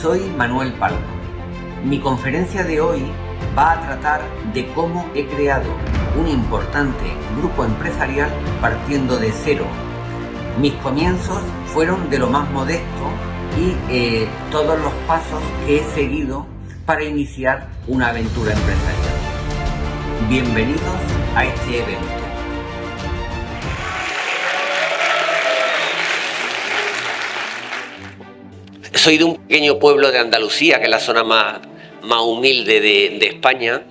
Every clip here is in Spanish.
Soy Manuel Palma. Mi conferencia de hoy va a tratar de cómo he creado un importante grupo empresarial partiendo de cero. Mis comienzos fueron de lo más modesto y todos los pasos que he seguido para iniciar una aventura empresarial. Bienvenidos a este evento. Soy de un pequeño pueblo de Andalucía, que es la zona más humilde de España.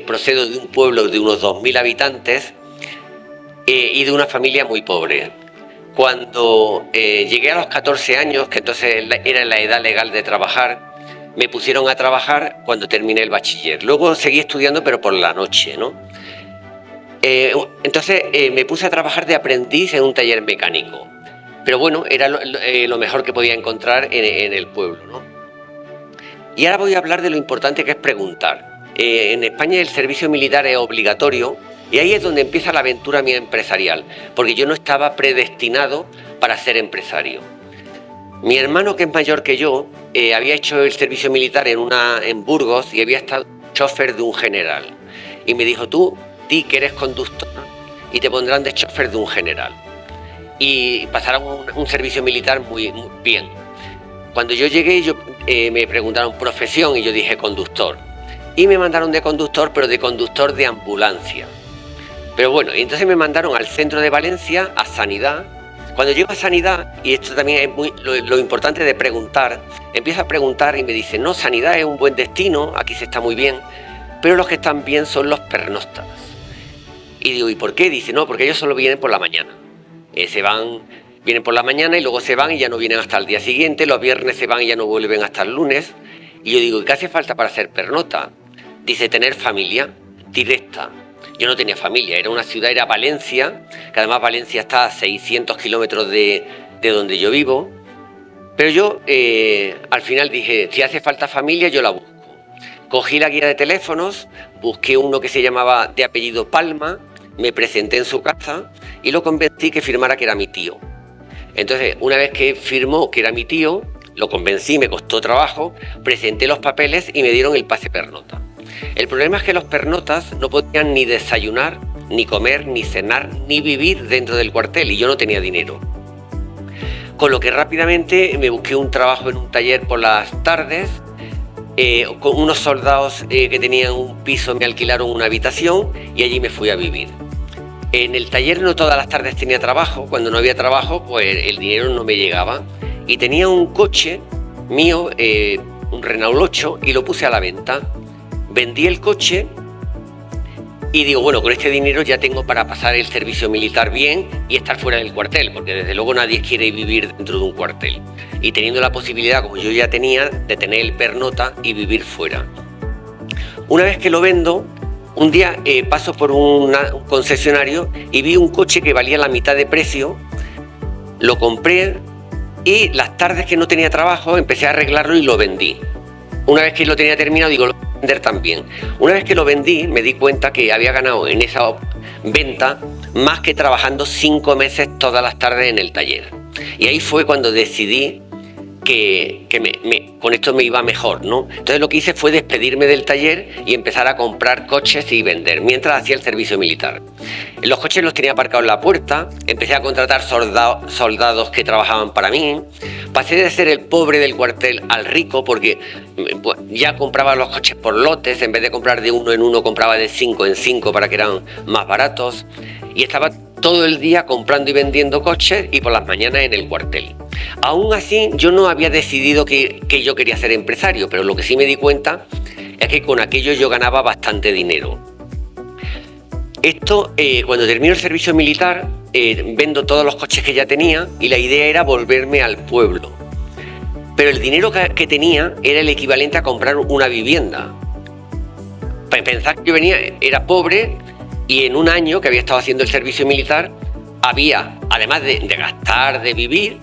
Procedo de un pueblo de unos 2.000 habitantes y de una familia muy pobre. Cuando llegué a los 14 años, que entonces era la edad legal de trabajar, me pusieron a trabajar cuando terminé el bachiller. Luego seguí estudiando, pero por la noche, ¿no? Entonces me puse a trabajar de aprendiz en un taller mecánico. Pero bueno, era lo mejor que podía encontrar en el pueblo, ¿no? Y ahora voy a hablar de lo importante que es preguntar. En España el servicio militar es obligatorio y ahí es donde empieza la aventura mía empresarial, porque yo no estaba predestinado para ser empresario. Mi hermano, que es mayor que yo, había hecho el servicio militar en Burgos y había estado chofer de un general. Y me dijo, tú di que eres conductor y te pondrán de chofer de un general. Y pasaron un servicio militar muy bien. Cuando yo llegué, me preguntaron profesión y yo dije conductor. Y me mandaron de conductor, pero de conductor de ambulancia. Pero bueno, y entonces me mandaron al centro de Valencia, a Sanidad. Cuando llego a Sanidad, y esto también es lo importante de preguntar, empiezo a preguntar y me dicen, no, Sanidad es un buen destino, aquí se está muy bien, pero los que están bien son los pernoctas. Y digo, ¿y por qué? Dice, no, porque ellos solo vienen por la mañana. Vienen por la mañana y luego se van y ya no vienen hasta el día siguiente, los viernes se van y ya no vuelven hasta el lunes. Y yo digo, ¿qué hace falta para ser pernota? Dice, tener familia directa. Yo no tenía familia, era una ciudad, era Valencia, que además Valencia está a 600 kilómetros de donde yo vivo. Pero yo al final dije, si hace falta familia, yo la busco. Cogí la guía de teléfonos, busqué uno que se llamaba de apellido Palma, me presenté en su casa y lo convencí que firmara que era mi tío. Entonces, una vez que firmó que era mi tío, lo convencí, me costó trabajo, presenté los papeles y me dieron el pase pernota. El problema es que los pernotas no podían ni desayunar, ni comer, ni cenar, ni vivir dentro del cuartel y yo no tenía dinero. Con lo que rápidamente me busqué un trabajo en un taller por las tardes. Con unos soldados que tenían un piso me alquilaron una habitación y allí me fui a vivir. En el taller no todas las tardes tenía trabajo, cuando no había trabajo pues el dinero no me llegaba y tenía un coche mío, un Renault 8 y lo puse a la venta. Vendí el coche y digo, bueno, con este dinero ya tengo para pasar el servicio militar bien y estar fuera del cuartel, porque desde luego nadie quiere vivir dentro de un cuartel. Y teniendo la posibilidad, como yo ya tenía, de tener el pernota y vivir fuera. Una vez que lo vendo, un día paso por un concesionario y vi un coche que valía la mitad de precio, lo compré y las tardes que no tenía trabajo empecé a arreglarlo y lo vendí. Una vez que lo tenía terminado, digo, lo voy a vender también. Una vez que lo vendí, me di cuenta que había ganado en esa venta más que trabajando 5 meses todas las tardes en el taller. Y ahí fue cuando decidí que con esto me iba mejor, ¿no? Entonces lo que hice fue despedirme del taller y empezar a comprar coches y vender, mientras hacía el servicio militar. Los coches los tenía aparcados en la puerta, empecé a contratar soldados que trabajaban para mí, pasé de ser el pobre del cuartel al rico porque ya compraba los coches por lotes, en vez de comprar de uno en uno compraba de 5 en 5 para que eran más baratos y estaba todo el día comprando y vendiendo coches y por las mañanas en el cuartel. Aún así, yo no había decidido que yo quería ser empresario, pero lo que sí me di cuenta es que con aquello yo ganaba bastante dinero. Esto, cuando termino el servicio militar, vendo todos los coches que ya tenía y la idea era volverme al pueblo. Pero el dinero que tenía era el equivalente a comprar una vivienda. Para pensar que yo era pobre y en un año que había estado haciendo el servicio militar, además de gastar, de vivir,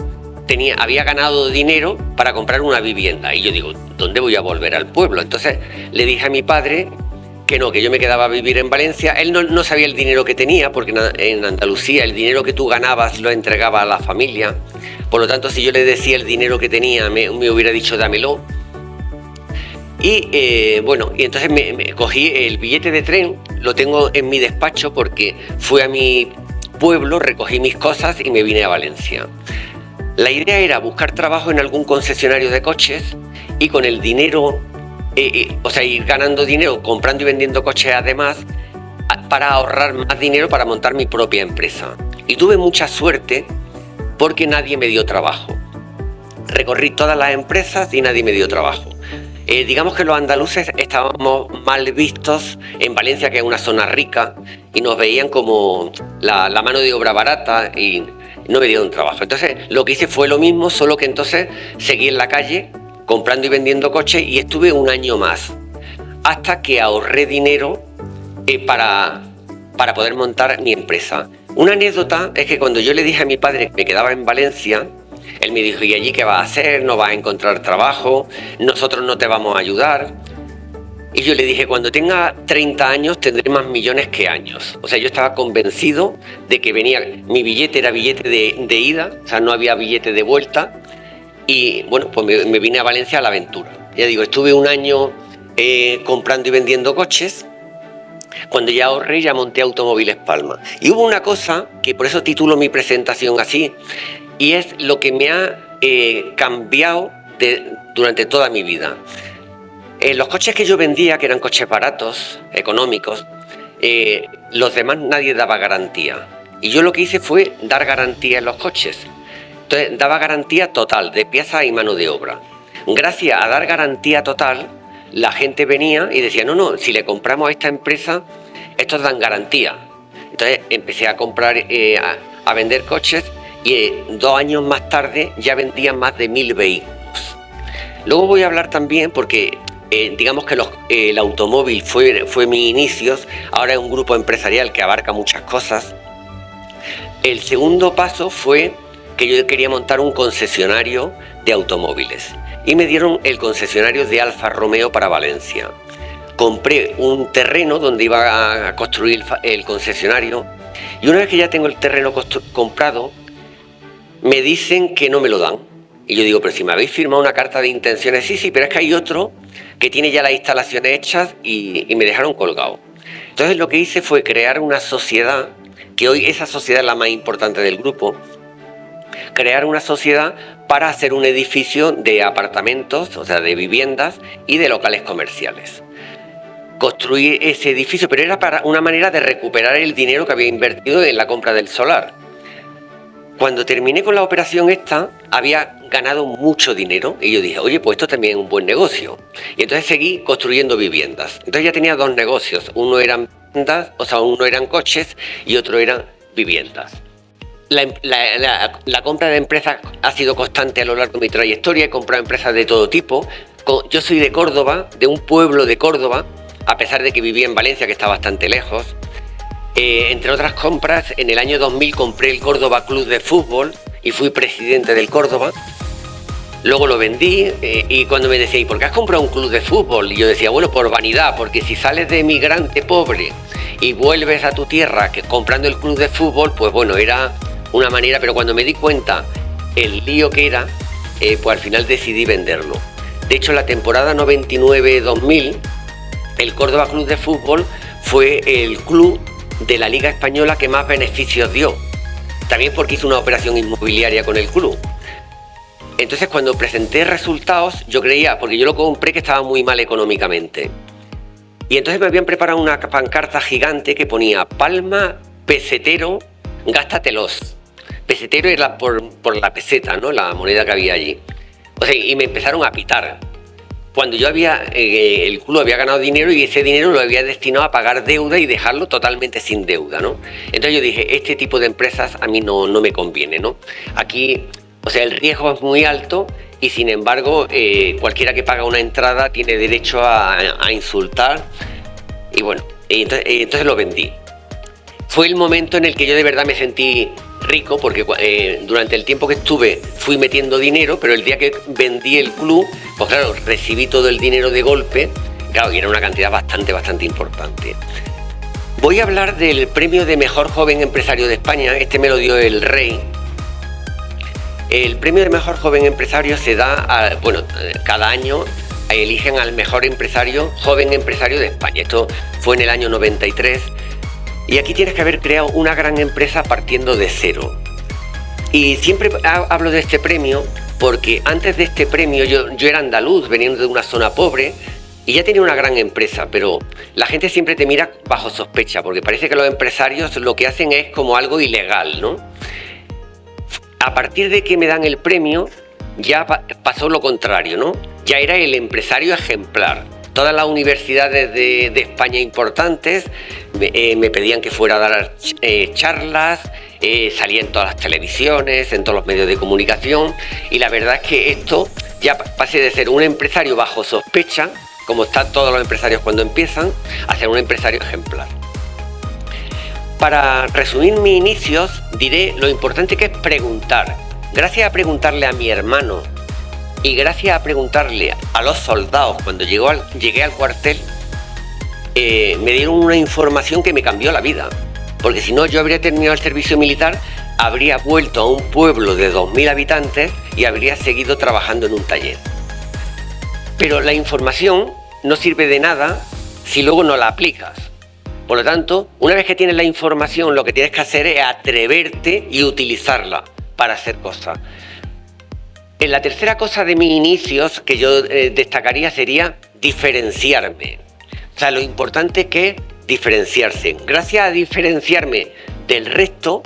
había ganado dinero para comprar una vivienda. Y yo digo, ¿dónde voy a volver al pueblo? Entonces le dije a mi padre que no, que yo me quedaba a vivir en Valencia. Él no sabía el dinero que tenía, porque en Andalucía el dinero que tú ganabas lo entregaba a la familia. Por lo tanto, si yo le decía el dinero que tenía, me hubiera dicho dámelo. Y bueno, y entonces me cogí el billete de tren, lo tengo en mi despacho porque fui a mi pueblo, recogí mis cosas y me vine a Valencia. La idea era buscar trabajo en algún concesionario de coches y con el dinero, o sea, ir ganando dinero, comprando y vendiendo coches además, para ahorrar más dinero para montar mi propia empresa. Y tuve mucha suerte porque nadie me dio trabajo. Recorrí todas las empresas y nadie me dio trabajo. Digamos que los andaluces estábamos mal vistos en Valencia, que es una zona rica, y nos veían como la mano de obra barata y no me dieron trabajo. Entonces lo que hice fue lo mismo, solo que entonces seguí en la calle comprando y vendiendo coches y estuve un año más, hasta que ahorré dinero para poder montar mi empresa. Una anécdota es que cuando yo le dije a mi padre que me quedaba en Valencia, él me dijo: ¿y allí qué vas a hacer? ¿No vas a encontrar trabajo? ¿Nosotros no te vamos a ayudar? Y yo le dije: cuando tenga 30 años tendré más millones que años. O sea, yo estaba convencido de que mi billete era billete de ida, o sea, no había billete de vuelta. Y bueno, pues me vine a Valencia a la aventura. Ya digo, estuve un año comprando y vendiendo coches. Cuando ya ahorré, ya monté Automóviles Palma. Y hubo una cosa, que por eso titulo mi presentación así, y es lo que me ha cambiado durante toda mi vida. Los coches que yo vendía, que eran coches baratos, económicos, los demás nadie daba garantía. Y yo lo que hice fue dar garantía en los coches. Entonces daba garantía total de piezas y mano de obra. Gracias a dar garantía total, la gente venía y decía: no, si le compramos a esta empresa, estos dan garantía. Entonces empecé a comprar, a vender coches, y 2 años más tarde ya vendían más de 1000 vehículos. Luego voy a hablar también, porque digamos que el automóvil fue mis inicios, ahora es un grupo empresarial que abarca muchas cosas. El segundo paso fue que yo quería montar un concesionario de automóviles y me dieron el concesionario de Alfa Romeo para Valencia. Compré un terreno donde iba a construir el concesionario, y una vez que ya tengo el terreno comprado, me dicen que no me lo dan. Y yo digo: pero si me habéis firmado una carta de intenciones. Sí, pero es que hay otro que tiene ya las instalaciones hechas, y me dejaron colgado. Entonces lo que hice fue crear una sociedad, que hoy esa sociedad es la más importante del grupo, crear una sociedad para hacer un edificio de apartamentos, o sea, de viviendas y de locales comerciales. Construí ese edificio, pero era para una manera de recuperar el dinero que había invertido en la compra del solar. Cuando terminé con la operación esta, había ganado mucho dinero y yo dije: oye, pues esto también es un buen negocio. Y entonces seguí construyendo viviendas. Entonces ya tenía 2 negocios, uno eran viviendas, o sea, uno eran coches y otro eran viviendas. La compra de empresas ha sido constante a lo largo de mi trayectoria. He comprado empresas de todo tipo. Yo soy de Córdoba, de un pueblo de Córdoba, a pesar de que vivía en Valencia, que está bastante lejos. Entre otras compras, en el año 2000 compré el Córdoba Club de Fútbol y fui presidente del Córdoba. Luego lo vendí, y cuando me decía: ¿y por qué has comprado un club de fútbol? Y yo decía: bueno, por vanidad, porque si sales de emigrante pobre y vuelves a tu tierra comprando el club de fútbol, pues bueno, era una manera. Pero cuando me di cuenta el lío que era, pues al final decidí venderlo. De hecho, la temporada 99-2000, el Córdoba Club de Fútbol fue el club de la Liga Española que más beneficios dio. También porque hizo una operación inmobiliaria con el club. Entonces, cuando presenté resultados, yo creía, porque yo lo compré, que estaba muy mal económicamente. Y entonces me habían preparado una pancarta gigante que ponía: Palma, pesetero, gástatelos. Pesetero era por la peseta, ¿no?, la moneda que había allí. O sea, y me empezaron a pitar. Cuando yo el club había ganado dinero, y ese dinero lo había destinado a pagar deuda y dejarlo totalmente sin deuda, ¿no? Entonces yo dije: este tipo de empresas a mí no me conviene, ¿no? Aquí, o sea, el riesgo es muy alto, y sin embargo cualquiera que paga una entrada tiene derecho a insultar. Y bueno, entonces lo vendí. Fue el momento en el que yo de verdad me sentí rico, porque durante el tiempo que estuve fui metiendo dinero, pero el día que vendí el club, pues claro, recibí todo el dinero de golpe, Claro, y era una cantidad bastante importante. Voy a hablar del premio de mejor joven empresario de España. Este me lo dio el Rey. El premio de mejor joven empresario se da, cada año eligen al mejor joven empresario de España. Esto fue en el año 93. Y aquí tienes que haber creado una gran empresa partiendo de cero. Y siempre hablo de este premio porque antes de este premio yo era andaluz, veniendo de una zona pobre, y ya tenía una gran empresa, pero la gente siempre te mira bajo sospecha, porque parece que los empresarios lo que hacen es como algo ilegal, ¿no? A partir de que me dan el premio, ya pasó lo contrario, ¿no? Ya era el empresario ejemplar. Todas las universidades de España importantes me pedían que fuera a dar charlas, salía en todas las televisiones, en todos los medios de comunicación, y la verdad es que esto ya pasé de ser un empresario bajo sospecha, como están todos los empresarios cuando empiezan, a ser un empresario ejemplar. Para resumir mis inicios, diré lo importante que es preguntar. Gracias a preguntarle a mi hermano y gracias a preguntarle a los soldados cuando llegué al cuartel, me dieron una información que me cambió la vida. Porque si no, yo habría terminado el servicio militar, habría vuelto a un pueblo de 2.000 habitantes y habría seguido trabajando en un taller. Pero la información no sirve de nada si luego no la aplicas. Por lo tanto, una vez que tienes la información, lo que tienes que hacer es atreverte y utilizarla para hacer cosas. En la tercera cosa de mis inicios que yo destacaría sería diferenciarme. O sea, lo importante que es diferenciarse. Gracias a diferenciarme del resto,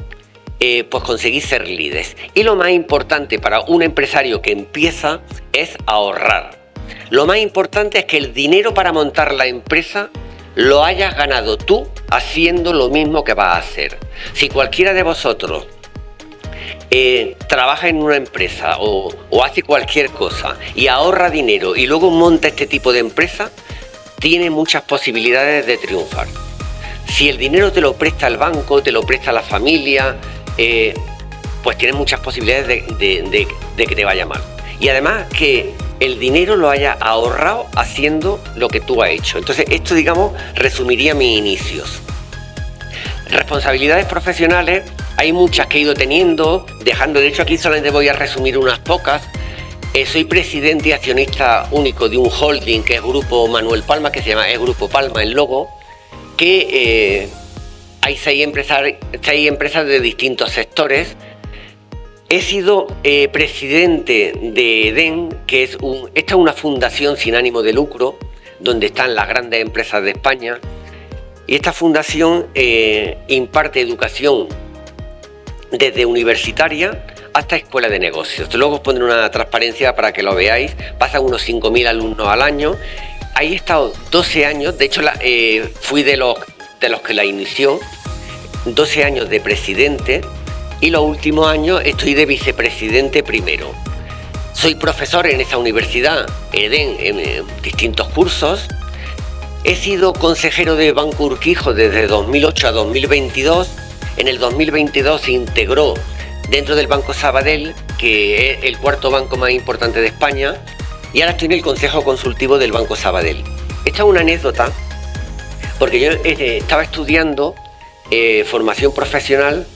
pues conseguí ser líder. Y lo más importante para un empresario que empieza es ahorrar. Lo más importante es que el dinero para montar la empresa lo hayas ganado tú haciendo lo mismo que vas a hacer. Si cualquiera de vosotros trabaja en una empresa o hace cualquier cosa y ahorra dinero y luego monta este tipo de empresa, tiene muchas posibilidades de triunfar. Si el dinero te lo presta el banco, te lo presta la familia, pues tienes muchas posibilidades de que te vaya mal. Y además que el dinero lo haya ahorrado haciendo lo que tú has hecho. Entonces esto, digamos, resumiría mis inicios. Responsabilidades profesionales, hay muchas que he ido teniendo, de hecho aquí solamente voy a resumir unas pocas. Soy presidente y accionista único de un holding que es Grupo Manuel Palma, que se llama Grupo Palma, el logo, que hay 6 empresas de distintos sectores. He sido presidente de EDEN, que esta es una fundación sin ánimo de lucro, donde están las grandes empresas de España. Y esta fundación imparte educación desde universitaria hasta escuela de negocios. Luego os pondré una transparencia para que lo veáis. Pasan unos 5.000 alumnos al año. Ahí he estado 12 años, de hecho fui de los que la inició, 12 años de presidente. Y los últimos años estoy de vicepresidente primero. Soy profesor en esa universidad, EDEN, en distintos cursos. He sido consejero de Banco Urquijo desde 2008 a 2022. En el 2022 se integró dentro del Banco Sabadell, que es el 4.º banco más importante de España. Y ahora estoy en el Consejo Consultivo del Banco Sabadell. Esta es una anécdota, porque yo estaba estudiando formación profesional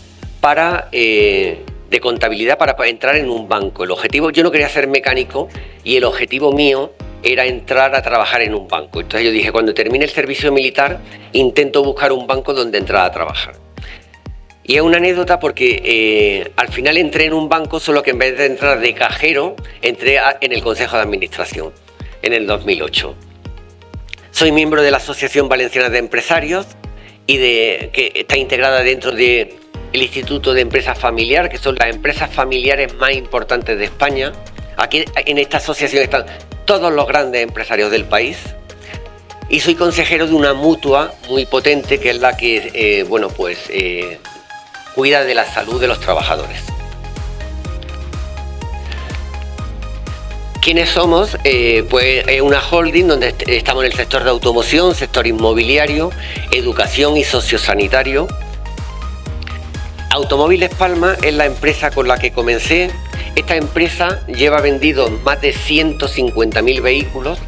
de contabilidad para entrar en un banco. El objetivo, yo no quería ser mecánico y el objetivo mío era entrar a trabajar en un banco. Entonces yo dije, cuando termine el servicio militar, intento buscar un banco donde entrar a trabajar. Y es una anécdota porque al final entré en un banco, solo que en vez de entrar de cajero, entré en el Consejo de Administración en el 2008. Soy miembro de la Asociación Valenciana de Empresarios y que está integrada dentro de el Instituto de Empresas Familiar, que son las empresas familiares más importantes de España. Aquí en esta asociación están todos los grandes empresarios del país. Y soy consejero de una mutua muy potente, que es la que cuida de la salud de los trabajadores. ¿Quiénes somos? Pues es una holding donde estamos en el sector de automoción, sector inmobiliario, educación y sociosanitario. Automóviles Palma es la empresa con la que comencé. Esta empresa lleva vendidos más de 150.000 vehículos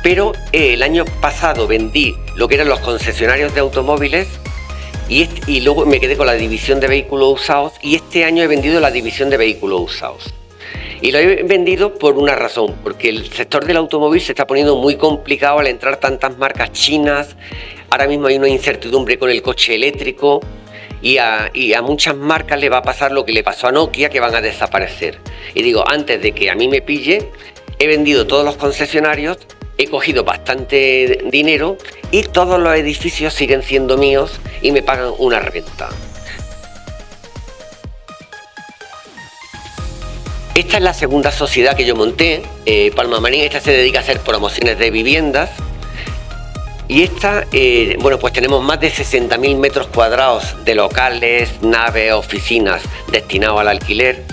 Pero el año pasado vendí lo que eran los concesionarios de automóviles y luego me quedé con la división de vehículos usados, y este año he vendido la división de vehículos usados. Y lo he vendido por una razón, porque el sector del automóvil se está poniendo muy complicado al entrar tantas marcas chinas. Ahora mismo hay una incertidumbre con el coche eléctrico y a muchas marcas le va a pasar lo que le pasó a Nokia, que van a desaparecer. Y digo, antes de que a mí me pille, he vendido todos los concesionarios, he cogido bastante dinero y todos los edificios siguen siendo míos y me pagan una renta. Esta es la segunda sociedad que yo monté, Palma Marín. Esta se dedica a hacer promociones de viviendas. Y esta, bueno, pues tenemos más de 60.000 metros cuadrados de locales, naves, oficinas destinados al alquiler.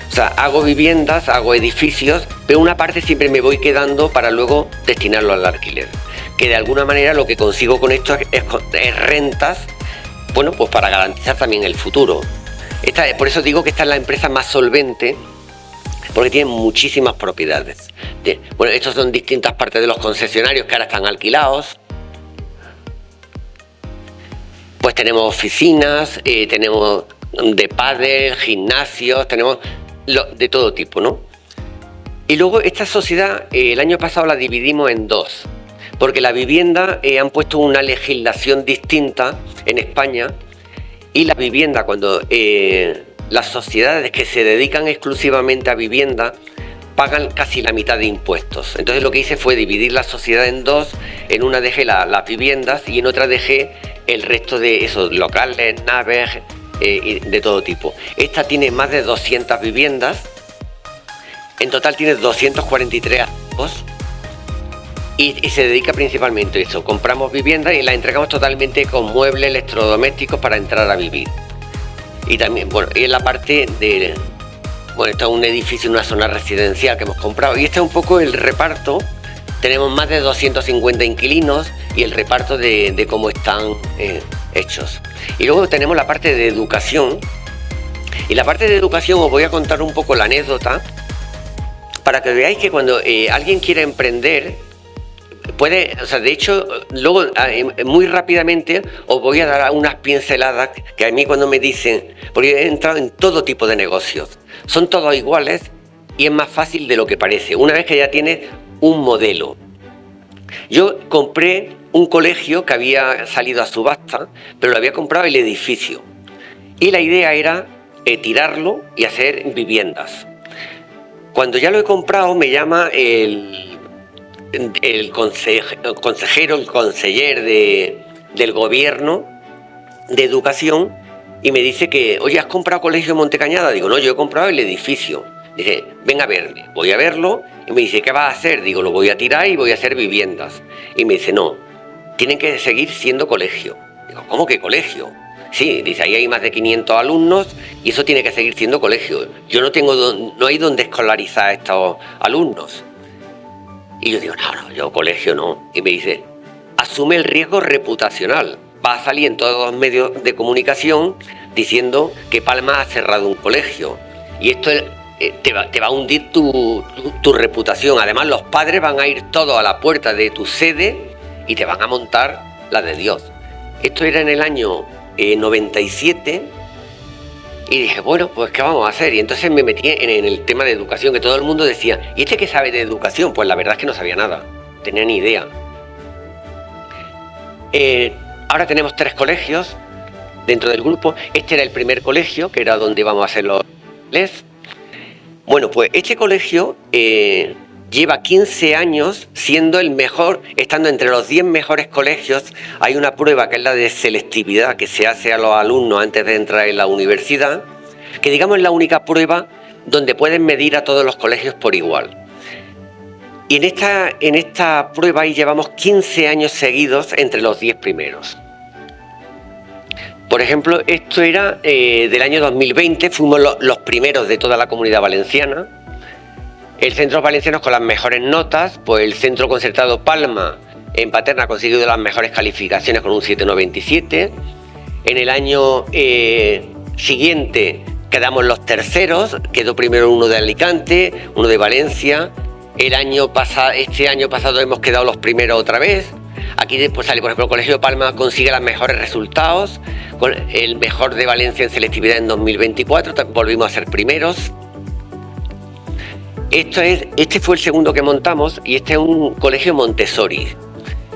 O sea, hago viviendas, hago edificios, pero una parte siempre me voy quedando para luego destinarlo al alquiler. Que de alguna manera lo que consigo con esto es rentas, bueno, pues para garantizar también el futuro. Por eso digo que esta es la empresa más solvente, porque tiene muchísimas propiedades. Bueno, estos son distintas partes de los concesionarios que ahora están alquilados. Pues tenemos oficinas, tenemos de pádel, gimnasios, tenemos de todo tipo, ¿no? Y luego esta sociedad el año pasado la dividimos en dos, porque la vivienda han puesto una legislación distinta en España, y la vivienda, cuando las sociedades que se dedican exclusivamente a vivienda pagan casi la mitad de impuestos. Entonces lo que hice fue dividir la sociedad en dos. En una dejé las viviendas y en otra dejé el resto de esos locales, naves, de todo tipo. Esta tiene más de 200 viviendas, en total tiene 243 activos y se dedica principalmente a esto. Compramos viviendas y las entregamos totalmente con muebles, electrodomésticos para entrar a vivir. Y también, bueno, y en la parte de, bueno, esto es un edificio en una zona residencial que hemos comprado, y este es un poco el reparto. Tenemos más de 250 inquilinos y el reparto de cómo están hechos. Y luego tenemos la parte de educación. Y la parte de educación os voy a contar un poco la anécdota para que veáis que cuando alguien quiere emprender, puede, o sea, de hecho, luego muy rápidamente os voy a dar unas pinceladas que a mí cuando me dicen, porque he entrado en todo tipo de negocios, son todos iguales y es más fácil de lo que parece, una vez que ya tienes un modelo. Yo compré un colegio que había salido a subasta, pero lo había comprado el edificio. Y la idea era tirarlo y hacer viviendas. Cuando ya lo he comprado, me llama el consejero, el conseller del gobierno de educación, y me dice que, oye, ¿has comprado colegio en Montecañada? Digo, no, yo he comprado el edificio. Dice, ven a verme. Voy a verlo y me dice, ¿qué vas a hacer? Digo, lo voy a tirar y voy a hacer viviendas. Y me dice, no, tienen que seguir siendo colegio. Digo, ¿cómo que colegio? Sí, dice, ahí hay más de 500 alumnos y eso tiene que seguir siendo colegio. Yo no hay donde escolarizar a estos alumnos. Y yo digo, no, yo colegio no. Y me dice, asume el riesgo reputacional. Va a salir en todos los medios de comunicación diciendo que Palma ha cerrado un colegio. Y esto te va a hundir tu reputación. Además, los padres van a ir todos a la puerta de tu sede y te van a montar la de Dios. Esto era en el año 97 y dije, bueno, pues ¿qué vamos a hacer? Y entonces me metí en el tema de educación, que todo el mundo decía, ¿y este qué sabe de educación? Pues la verdad es que no sabía nada, no tenía ni idea. Ahora tenemos 3 colegios dentro del grupo. Este era el primer colegio, que era donde íbamos a hacer los inglés. Bueno, pues este colegio lleva 15 años siendo el mejor, estando entre los 10 mejores colegios. Hay una prueba que es la de selectividad que se hace a los alumnos antes de entrar en la universidad, que digamos es la única prueba donde pueden medir a todos los colegios por igual. Y en esta prueba ahí llevamos 15 años seguidos entre los 10 primeros. Por ejemplo, esto era del año 2020, fuimos los primeros de toda la Comunidad Valenciana. El centro valenciano con las mejores notas, pues el centro concertado Palma en Paterna ha conseguido las mejores calificaciones con un 7,97. En el año siguiente quedamos los terceros, quedó primero uno de Alicante, uno de Valencia. Este año pasado hemos quedado los primeros otra vez. Aquí después sale, por ejemplo, el Colegio de Palma consigue los mejores resultados, con el mejor de Valencia en selectividad en 2024, volvimos a ser primeros. Este fue el segundo que montamos y este es un colegio Montessori.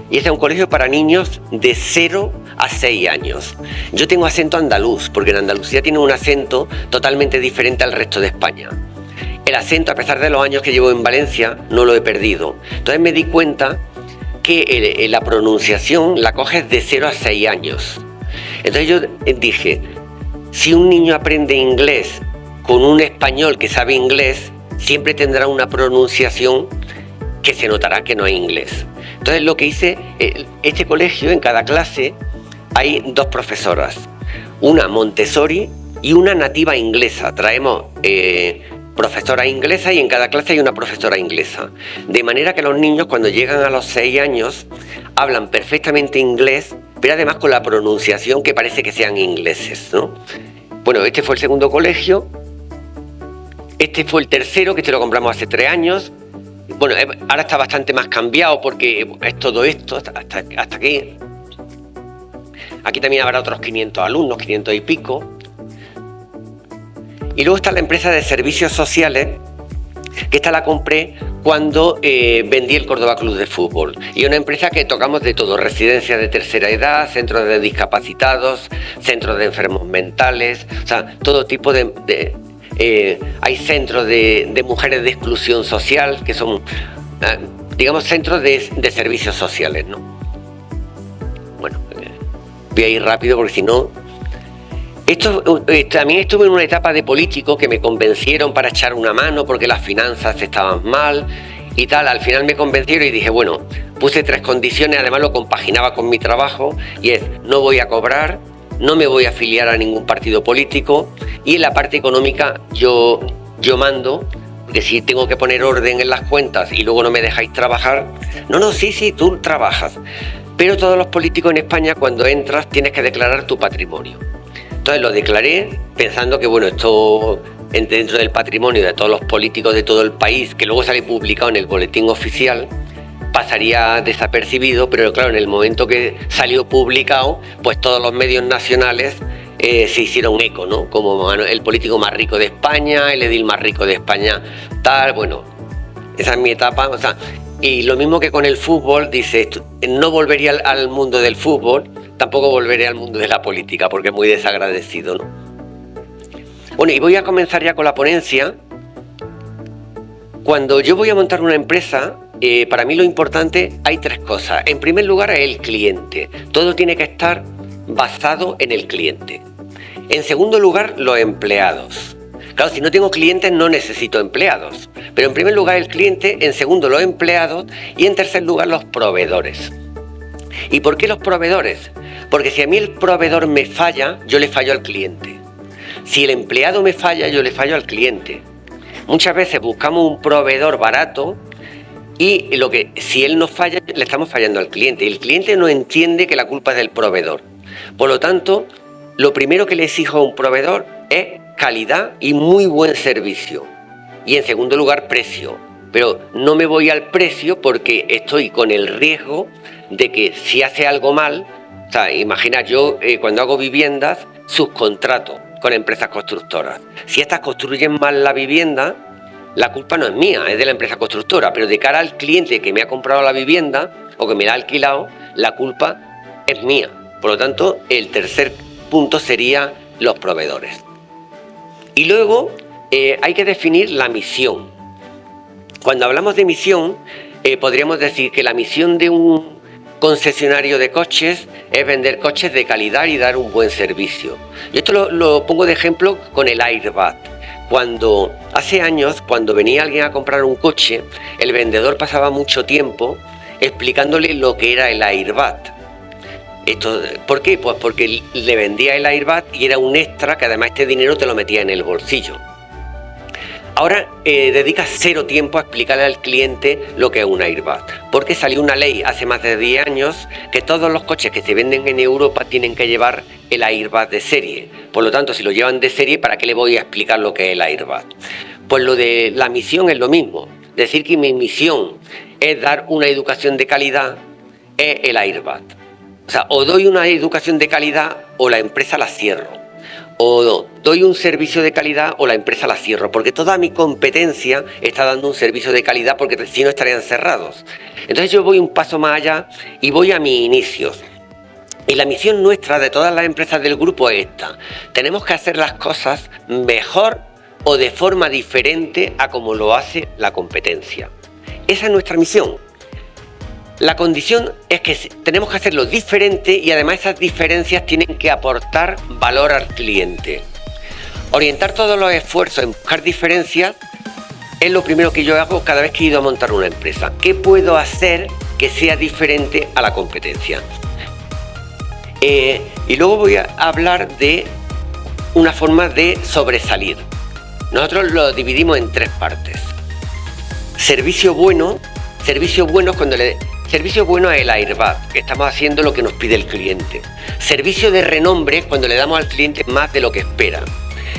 Y este es un colegio para niños de 0 a 6 años. Yo tengo acento andaluz, porque en Andalucía tiene un acento totalmente diferente al resto de España. El acento, a pesar de los años que llevo en Valencia, no lo he perdido. Entonces me di cuenta que la pronunciación la coges de 0 a 6 años. Entonces yo dije, si un niño aprende inglés con un español que sabe inglés, siempre tendrá una pronunciación que se notará que no es inglés. Entonces lo que hice, este colegio, en cada clase hay 2 profesoras, una Montessori y una nativa inglesa. Traemos profesora inglesa y en cada clase hay una profesora inglesa. De manera que los niños, cuando llegan a los 6 años, hablan perfectamente inglés, pero además con la pronunciación que parece que sean ingleses, ¿no? Bueno, este fue el segundo colegio. Este fue el tercero, que este lo compramos hace 3 años. Bueno, ahora está bastante más cambiado porque es todo esto, hasta aquí. Aquí también habrá otros 500 alumnos, 500 y pico. Y luego está la empresa de servicios sociales, que esta la compré cuando vendí el Córdoba Club de Fútbol. Y una empresa que tocamos de todo, residencias de tercera edad, centros de discapacitados, centros de enfermos mentales, o sea, todo tipo hay centros de mujeres de exclusión social, que son, digamos, centros de servicios sociales, ¿no? Bueno, voy a ir rápido porque si no... También estuve en una etapa de político que me convencieron para echar una mano porque las finanzas estaban mal y tal. Al final me convencieron y dije, bueno, puse 3 condiciones, además lo compaginaba con mi trabajo, y es: no voy a cobrar, no me voy a afiliar a ningún partido político, y en la parte económica yo mando, porque si tengo que poner orden en las cuentas y luego no me dejáis trabajar, sí, tú trabajas. Pero todos los políticos en España, cuando entras, tienes que declarar tu patrimonio. Entonces lo declaré pensando que, bueno, esto dentro del patrimonio de todos los políticos de todo el país, que luego sale publicado en el boletín oficial, pasaría desapercibido, pero claro, en el momento que salió publicado, pues todos los medios nacionales se hicieron eco, ¿no? Como el político más rico de España, el edil más rico de España, tal. Bueno, esa es mi etapa, o sea, y lo mismo que con el fútbol, dice, no volvería al mundo del fútbol, tampoco volveré al mundo de la política, porque es muy desagradecido, ¿no? Bueno, y voy a comenzar ya con la ponencia. Cuando yo voy a montar una empresa, para mí lo importante, hay 3 cosas. En primer lugar, es el cliente. Todo tiene que estar basado en el cliente. En segundo lugar, los empleados. Claro, si no tengo clientes no necesito empleados. Pero en primer lugar el cliente, en segundo los empleados y en tercer lugar los proveedores. ¿Y por qué los proveedores? Porque si a mí el proveedor me falla, yo le fallo al cliente. Si el empleado me falla, yo le fallo al cliente. Muchas veces buscamos un proveedor barato y si él nos falla, le estamos fallando al cliente. Y el cliente no entiende que la culpa es del proveedor. Por lo tanto, lo primero que le exijo a un proveedor es calidad y muy buen servicio. Y en segundo lugar, precio. Pero no me voy al precio porque estoy con el riesgo de que si hace algo mal, o sea, imagina, yo cuando hago viviendas, subcontrato con empresas constructoras. Si estas construyen mal la vivienda, la culpa no es mía, es de la empresa constructora, pero de cara al cliente que me ha comprado la vivienda o que me la ha alquilado, la culpa es mía. Por lo tanto, el tercer punto sería los proveedores. Y luego hay que definir la misión. Cuando hablamos de misión, podríamos decir que la misión de un concesionario de coches es vender coches de calidad y dar un buen servicio. Yo esto lo pongo de ejemplo con el airbag. Hace años, cuando venía alguien a comprar un coche, el vendedor pasaba mucho tiempo explicándole lo que era el airbag. ¿Por qué? Pues porque le vendía el airbag y era un extra que además este dinero te lo metía en el bolsillo. Ahora dedica 0 tiempo a explicarle al cliente lo que es un airbag, porque salió una ley hace más de 10 años que todos los coches que se venden en Europa tienen que llevar el airbag de serie. Por lo tanto, si lo llevan de serie, ¿para qué le voy a explicar lo que es el airbag? Pues lo de la misión es lo mismo. decir que mi misión es dar una educación de calidad es el Airbag. O sea, o doy una educación de calidad o la empresa la cierro. O doy un servicio de calidad o la empresa la cierro, porque toda mi competencia está dando un servicio de calidad, porque si no estarían cerrados. Entonces yo voy un paso más allá y voy a mis inicios. Y la misión nuestra de todas las empresas del grupo es esta: tenemos que hacer las cosas mejor o de forma diferente a como lo hace la competencia. Esa es nuestra misión. La condición es que tenemos que hacerlo diferente y además esas diferencias tienen que aportar valor al cliente. Orientar todos los esfuerzos en buscar diferencias es lo primero que yo hago cada vez que he ido a montar una empresa. ¿Qué puedo hacer que sea diferente a la competencia? Y luego voy a hablar de una forma de sobresalir. Nosotros lo dividimos en 3 partes. Servicio bueno es el Airbag, que estamos haciendo lo que nos pide el cliente. Servicio de renombre es cuando le damos al cliente más de lo que espera.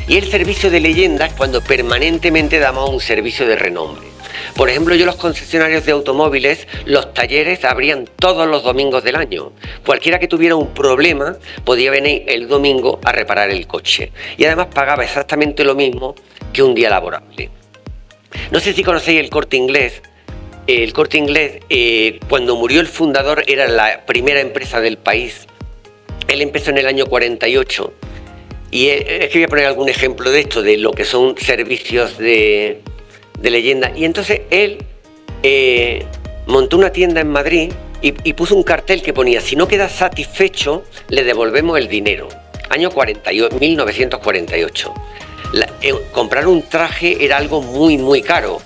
Y el servicio de leyenda es cuando permanentemente damos un servicio de renombre. Por ejemplo, yo los concesionarios de automóviles, los talleres abrían todos los domingos del año. Cualquiera que tuviera un problema podía venir el domingo a reparar el coche. Y además pagaba exactamente lo mismo que un día laborable. No sé si conocéis el Corte Inglés. El Corte Inglés, cuando murió el fundador, era la primera empresa del país. Él empezó en el año 48. Y es que voy a poner algún ejemplo de esto, de lo que son servicios de leyenda. Y entonces él montó una tienda en Madrid y puso un cartel que ponía: si no queda satisfecho, le devolvemos el dinero. Año 1948. Comprar un traje era algo muy, muy caro.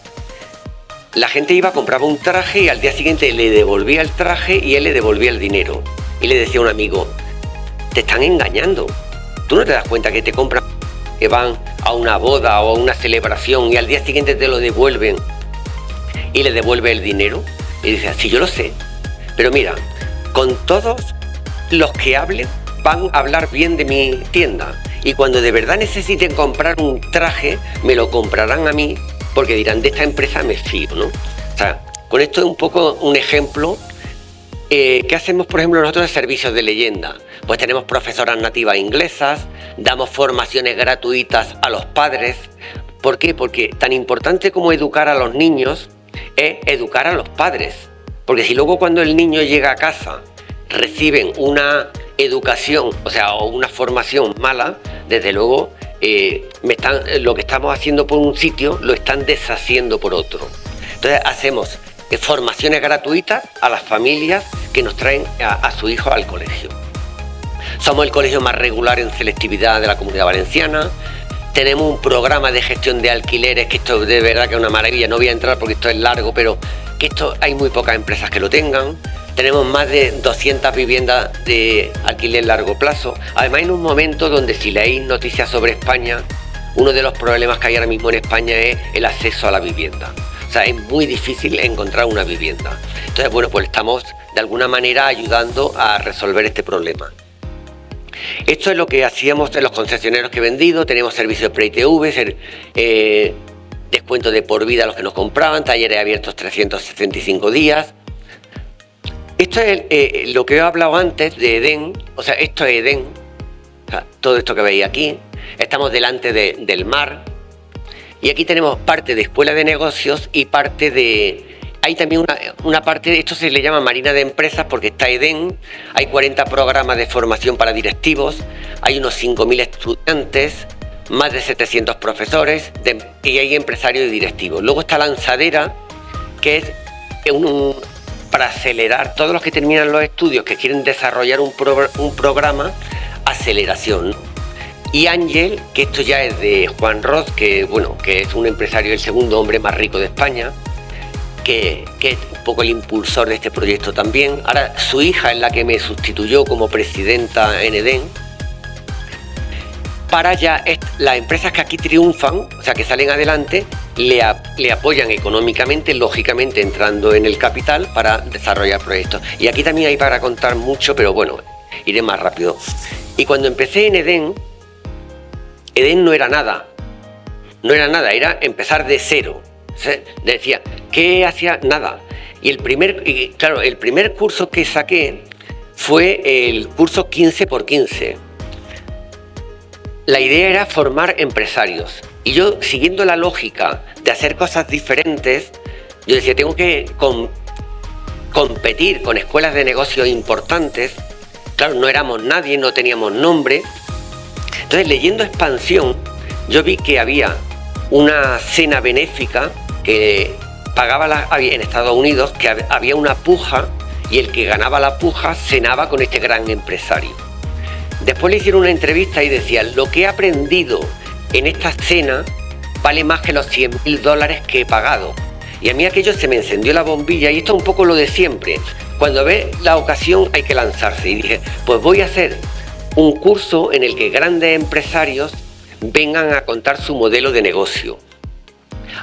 La gente iba, compraba un traje y al día siguiente le devolvía el traje y él le devolvía el dinero. Y le decía a un amigo: te están engañando. ¿Tú no te das cuenta que te compran, que van a una boda o a una celebración y al día siguiente te lo devuelven y le devuelve el dinero? Y dice: sí, yo lo sé. Pero mira, con todos los que hablen van a hablar bien de mi tienda. Y cuando de verdad necesiten comprar un traje, me lo comprarán a mí, porque dirán: de esta empresa me fío, ¿no? O sea, con esto es un poco un ejemplo. ¿Qué hacemos, por ejemplo, nosotros de servicios de leyenda? Pues tenemos profesoras nativas inglesas, damos formaciones gratuitas a los padres. ¿Por qué? Porque tan importante como educar a los niños es educar a los padres. Porque si luego cuando el niño llega a casa reciben una educación, o sea, o una formación mala, desde luego lo que estamos haciendo por un sitio lo están deshaciendo por otro. Entonces hacemos formaciones gratuitas a las familias que nos traen a su hijo al colegio. Somos el colegio más regular en selectividad de la Comunidad Valenciana. Tenemos un programa de gestión de alquileres, que esto de verdad que es una maravilla. No voy a entrar porque esto es largo, pero que esto hay muy pocas empresas que lo tengan. Tenemos más de 200 viviendas de alquiler largo plazo. Además, en un momento donde, si leéis noticias sobre España, uno de los problemas que hay ahora mismo en España es el acceso a la vivienda. O sea, es muy difícil encontrar una vivienda. Entonces, bueno, pues estamos de alguna manera ayudando a resolver este problema. Esto es lo que hacíamos en los concesionarios que he vendido. Tenemos servicio de Pre-ITV, descuento de por vida a los que nos compraban, talleres abiertos 365 días. Esto es lo que he hablado antes de Edén. O sea, esto es Edén. O sea, todo esto que veis aquí. Estamos delante del mar. Y aquí tenemos parte de escuela de negocios y parte de... Hay también una parte de esto, se le llama Marina de Empresas, porque está Edén. Hay 40 programas de formación para directivos. Hay unos 5.000 estudiantes, más de 700 profesores y hay empresarios y directivos. Luego está Lanzadera, que es para acelerar todos los que terminan los estudios, que quieren desarrollar un programa, aceleración, ¿no? Y Ángel, que esto ya es de Juan Roth, que es un empresario, el segundo hombre más rico de España, que es un poco el impulsor de este proyecto también. Ahora su hija es la que me sustituyó como presidenta en Edén. Para ya las empresas que aquí triunfan, o sea, que salen adelante, le apoyan económicamente, lógicamente entrando en el capital para desarrollar proyectos. Y aquí también hay para contar mucho, pero bueno, iré más rápido. Y cuando empecé en Edén no era nada, era empezar de cero. Decía, ¿qué hacía? Nada. Y el primer curso que saqué fue el curso 15×15. La idea era formar empresarios. Y yo, siguiendo la lógica de hacer cosas diferentes, yo decía, tengo que competir con escuelas de negocios importantes. Claro, no éramos nadie, no teníamos nombre. Entonces, leyendo Expansión, yo vi que había una cena benéfica que pagaba en Estados Unidos, que había una puja y el que ganaba la puja cenaba con este gran empresario. Después le hicieron una entrevista y decía, lo que he aprendido en esta cena vale más que los $100.000 que he pagado. Y a mí aquello se me encendió la bombilla, y esto es un poco lo de siempre. Cuando ves la ocasión hay que lanzarse. Y dije, pues voy a hacer un curso en el que grandes empresarios vengan a contar su modelo de negocio.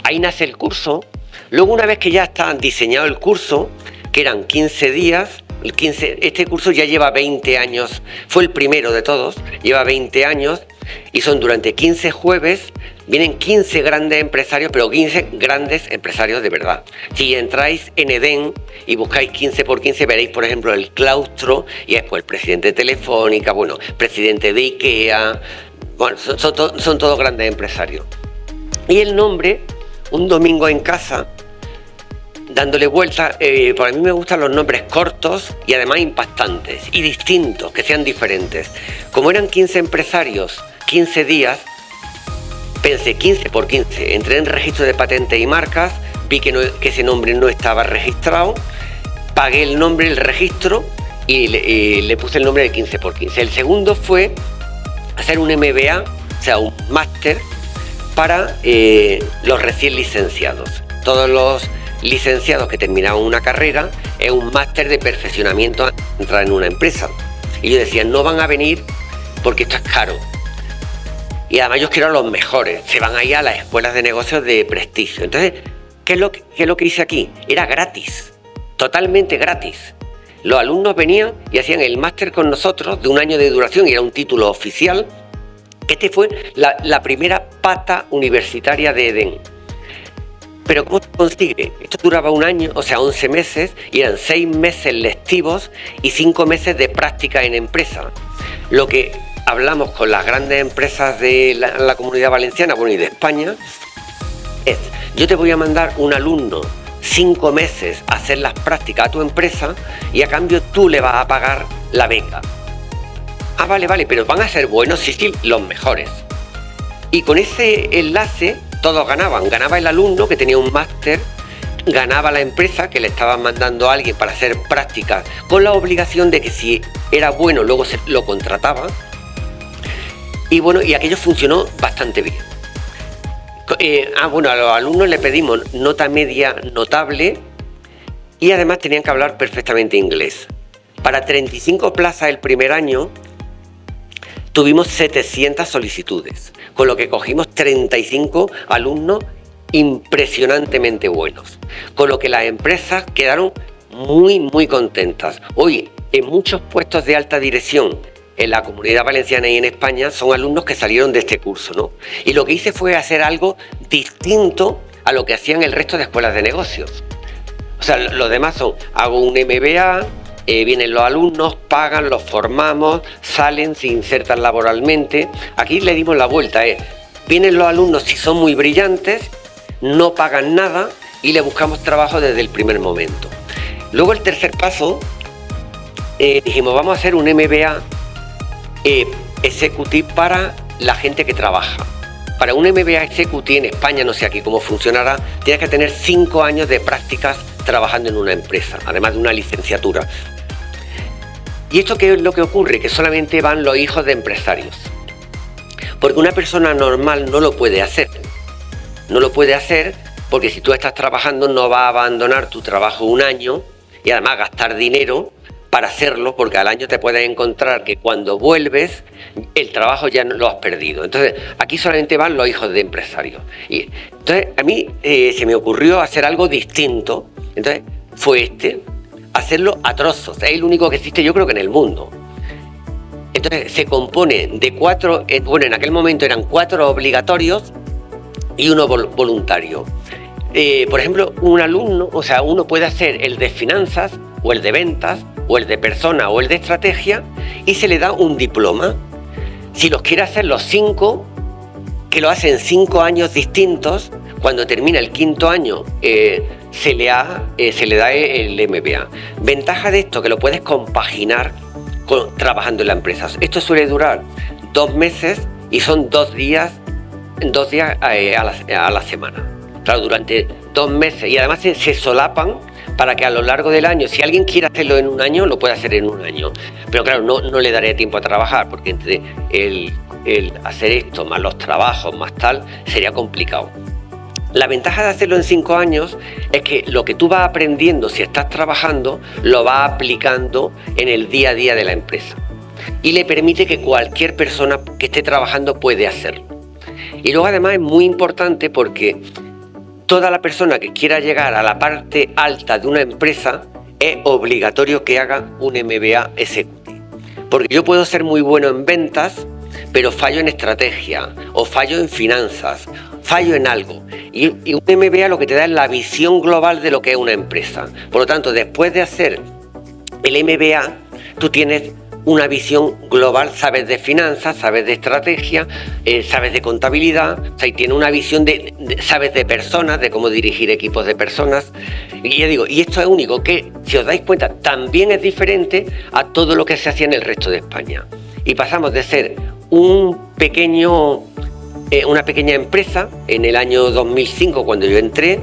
Ahí nace el curso. Luego, una vez que ya está diseñado el curso, que eran 15 días, este curso ya lleva 20 años, fue el primero de todos, lleva 20 años, y son durante 15 jueves, vienen 15 grandes empresarios, pero 15 grandes empresarios de verdad. Si entráis en Edén y buscáis 15×15, veréis, por ejemplo, el Claustro, y después el presidente de Telefónica, bueno, presidente de Ikea, bueno, son todos grandes empresarios. Y el nombre, Un domingo en casa, dándole vuelta, para mí me gustan los nombres cortos y además impactantes y distintos, que sean diferentes. Como eran 15 empresarios, 15 días, pensé 15×15, entré en registro de patentes y marcas, vi que ese nombre no estaba registrado, pagué el nombre, el registro y le puse el nombre de 15×15. El segundo fue hacer un MBA, o sea, un máster para los recién licenciados. Todos los licenciados que terminaban una carrera es un máster de perfeccionamiento antes de entrar en una empresa. Y yo decía, no van a venir porque esto es caro. Y además yo quiero a los mejores, se van a ir a las escuelas de negocios de prestigio. Entonces, ¿qué es lo que hice aquí? Era gratis, totalmente gratis. Los alumnos venían y hacían el máster con nosotros de 1 año de duración y era un título oficial. Este fue la primera pata universitaria de Edén. Pero ¿cómo se consigue? Esto duraba 1 año, o sea, 11 meses, y eran 6 meses lectivos y 5 meses de práctica en empresa. Lo que hablamos con las grandes empresas de la Comunidad Valenciana, bueno, y de España, es, yo te voy a mandar un alumno 5 meses a hacer las prácticas a tu empresa y a cambio tú le vas a pagar la beca. Ah, vale, pero van a ser buenos, sí, los mejores. Y con ese enlace todos ganaban. Ganaba el alumno que tenía un máster, ganaba la empresa que le estaban mandando a alguien para hacer prácticas, con la obligación de que si era bueno luego se lo contrataba. Y bueno, y aquello funcionó bastante bien. Bueno, a los alumnos le pedimos nota media notable y además tenían que hablar perfectamente inglés. Para 35 plazas el primer año tuvimos 700 solicitudes, con lo que cogimos 35 alumnos impresionantemente buenos, con lo que las empresas quedaron muy contentas. Hoy, en muchos puestos de alta dirección en la Comunidad Valenciana y en España son alumnos que salieron de este curso, ¿no? Y lo que hice fue hacer algo distinto a lo que hacían el resto de escuelas de negocios. O sea, los demás son, hago un MBA, vienen los alumnos, pagan, los formamos, salen, se insertan laboralmente. Aquí le dimos la vuelta, vienen los alumnos si son muy brillantes, no pagan nada y le buscamos trabajo desde el primer momento. Luego el tercer paso, dijimos, vamos a hacer un MBA Executive para la gente que trabaja. Para un MBA Executive en España, no sé aquí cómo funcionará, tienes que tener 5 años de prácticas trabajando en una empresa, además de una licenciatura. ¿Y esto qué es lo que ocurre? Que solamente van los hijos de empresarios. Porque una persona normal no lo puede hacer. No lo puede hacer porque si tú estás trabajando no vas a abandonar tu trabajo 1 año y además gastar dinero para hacerlo, porque al año te puedes encontrar que cuando vuelves el trabajo ya lo has perdido. Entonces aquí solamente van los hijos de empresarios. Y entonces a mí se me ocurrió hacer algo distinto. Entonces fue hacerlo a trozos. Es el único que existe, yo creo que en el mundo. Entonces se compone de 4, bueno, en aquel momento eran 4 obligatorios y 1 voluntario. Por ejemplo, un alumno, o sea, uno puede hacer el de finanzas, o el de ventas, o el de persona, o el de estrategia, y se le da un diploma. Si los quiere hacer los 5, que lo hace en 5 años distintos, cuando termina el 5.º año se le da el MBA. Ventaja de esto, que lo puedes compaginar trabajando en la empresa. Esto suele durar 2 meses y son 2 días a la semana. Claro, durante 2 meses, y además se solapan para que a lo largo del año, si alguien quiere hacerlo en un año, lo puede hacer en un año. Pero claro, no le daría tiempo a trabajar, porque entre el hacer esto, más los trabajos, más tal, sería complicado. La ventaja de hacerlo en 5 años es que lo que tú vas aprendiendo si estás trabajando, lo vas aplicando en el día a día de la empresa. Y le permite que cualquier persona que esté trabajando puede hacerlo. Y luego además es muy importante porque toda la persona que quiera llegar a la parte alta de una empresa es obligatorio que haga un MBA Executive. Porque yo puedo ser muy bueno en ventas, pero fallo en estrategia, o fallo en finanzas, fallo en algo. Y un MBA lo que te da es la visión global de lo que es una empresa. Por lo tanto, después de hacer el MBA, tú tienes una visión global, sabes de finanzas, sabes de estrategia, sabes de contabilidad, o sea, y tienes una visión sabes de personas, de cómo dirigir equipos de personas. Y ya digo, y esto es único, que si os dais cuenta, también es diferente a todo lo que se hacía en el resto de España. Y pasamos de ser una pequeña empresa en el año 2005, cuando yo entré,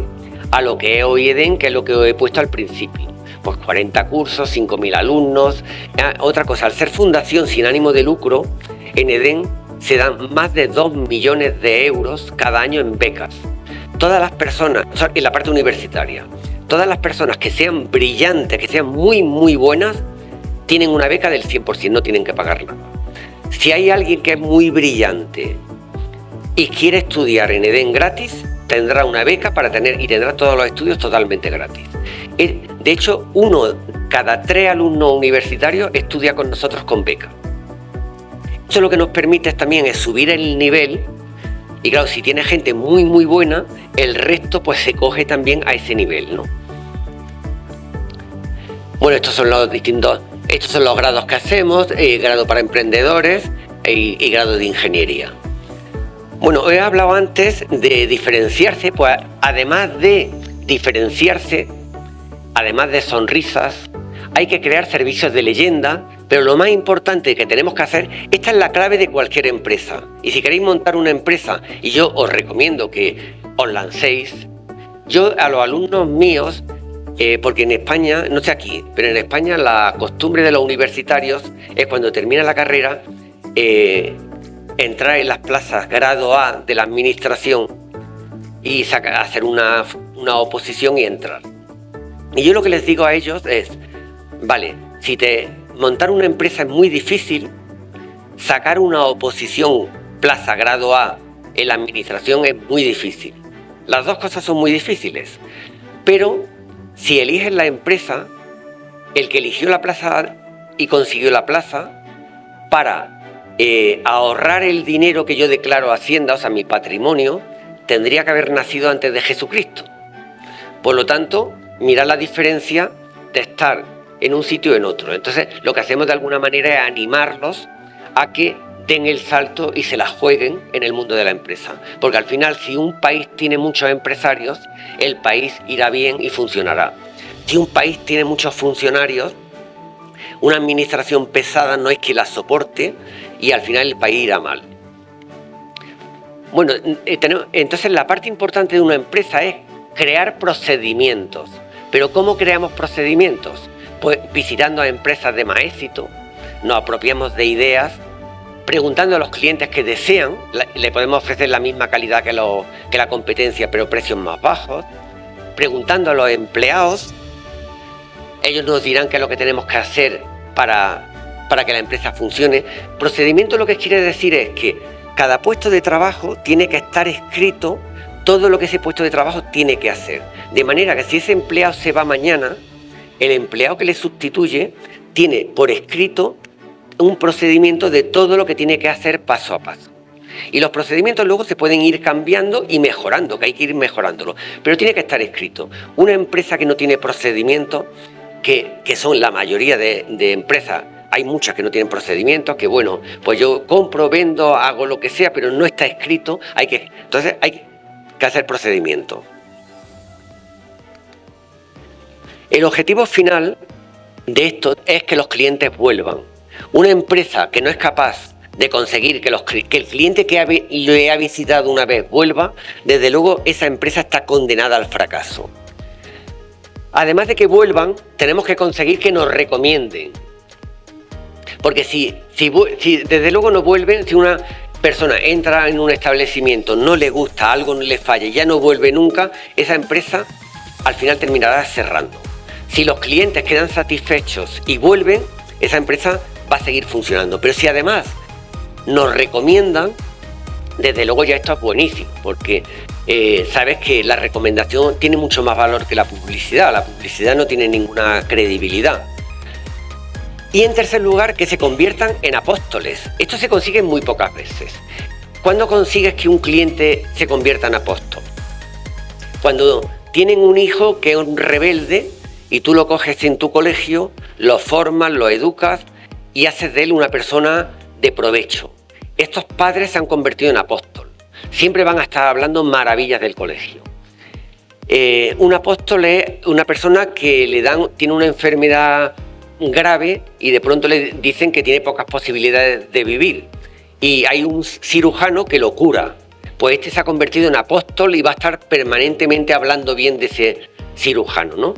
a lo que es hoy EDEN, que es lo que os he puesto al principio. Pues 40 cursos, 5.000 alumnos. Otra cosa, al ser fundación sin ánimo de lucro, en EDEN se dan más de 2 millones de euros cada año en becas. Todas las personas, o sea, en la parte universitaria, todas las personas que sean brillantes, que sean muy, muy buenas, tienen una beca del 100%, no tienen que pagar nada. Si hay alguien que es muy brillante y quiere estudiar en EDEN gratis, tendrá una beca y tendrá todos los estudios totalmente gratis. De hecho, cada 3 alumnos universitarios estudia con nosotros con beca. Eso lo que nos permite también es subir el nivel, y claro, si tiene gente muy muy buena, el resto pues se coge también a ese nivel, ¿no? Bueno, estos son los grados que hacemos, grado para emprendedores y grado de ingeniería. Bueno, he hablado antes de diferenciarse, pues además de diferenciarse, además de sonrisas, hay que crear servicios de leyenda, pero lo más importante que tenemos que hacer, esta es la clave de cualquier empresa. Y si queréis montar una empresa, y yo os recomiendo que os lancéis, yo a los alumnos míos, porque en España, no sé aquí, pero en España la costumbre de los universitarios es cuando termina la carrera, entrar en las plazas grado A de la administración y hacer una oposición y entrar. Y yo lo que les digo a ellos es, vale, montar una empresa es muy difícil, sacar una oposición plaza grado A en la administración es muy difícil. Las dos cosas son muy difíciles, pero si eliges la empresa, el que eligió la plaza y consiguió la plaza, para ahorrar el dinero que yo declaro a Hacienda, o sea, mi patrimonio, tendría que haber nacido antes de Jesucristo. Por lo tanto, mirad la diferencia de estar en un sitio o en otro. Entonces, lo que hacemos de alguna manera es animarlos a que den el salto y se la jueguen en el mundo de la empresa. Porque al final, si un país tiene muchos empresarios, el país irá bien y funcionará. Si un país tiene muchos funcionarios, una administración pesada no es que la soporte y al final el país irá mal. Bueno, entonces la parte importante de una empresa es crear procedimientos. ¿Pero cómo creamos procedimientos? Pues visitando a empresas de más éxito, nos apropiamos de ideas, preguntando a los clientes que desean, le podemos ofrecer la misma calidad que la competencia, pero precios más bajos, preguntando a los empleados, ellos nos dirán qué es lo que tenemos que hacer para que la empresa funcione. Procedimiento lo que quiere decir es que cada puesto de trabajo tiene que estar escrito todo lo que ese puesto de trabajo tiene que hacer. De manera que si ese empleado se va mañana, el empleado que le sustituye tiene por escrito un procedimiento de todo lo que tiene que hacer paso a paso. Y los procedimientos luego se pueden ir cambiando y mejorando, que hay que ir mejorándolo. Pero tiene que estar escrito. Una empresa que no tiene procedimientos, que son la mayoría de empresas, hay muchas que no tienen procedimientos, que bueno, pues yo compro, vendo, hago lo que sea, pero no está escrito, entonces hay que hacer procedimientos. El objetivo final de esto es que los clientes vuelvan. Una empresa que no es capaz de conseguir que el cliente que le ha visitado una vez vuelva, desde luego esa empresa está condenada al fracaso. Además de que vuelvan, tenemos que conseguir que nos recomienden. Porque si desde luego no vuelven, si una persona entra en un establecimiento, no le gusta, algo no le falla y ya no vuelve nunca, esa empresa al final terminará cerrando. Si los clientes quedan satisfechos y vuelven, esa empresa va a seguir funcionando. Pero si además nos recomiendan, desde luego ya esto es buenísimo, porque sabes que la recomendación tiene mucho más valor que la publicidad. La publicidad no tiene ninguna credibilidad. Y en tercer lugar, que se conviertan en apóstoles. Esto se consigue muy pocas veces. ¿Cuándo consigues que un cliente se convierta en apóstol? Cuando tienen un hijo que es un rebelde y tú lo coges en tu colegio, lo formas, lo educas y haces de él una persona de provecho. Estos padres se han convertido en apóstol. Siempre van a estar hablando maravillas del colegio. Un apóstol es una persona que tiene una enfermedad grave y de pronto le dicen que tiene pocas posibilidades de vivir. Y hay un cirujano que lo cura. Pues este se ha convertido en apóstol y va a estar permanentemente hablando bien de ese cirujano, ¿no?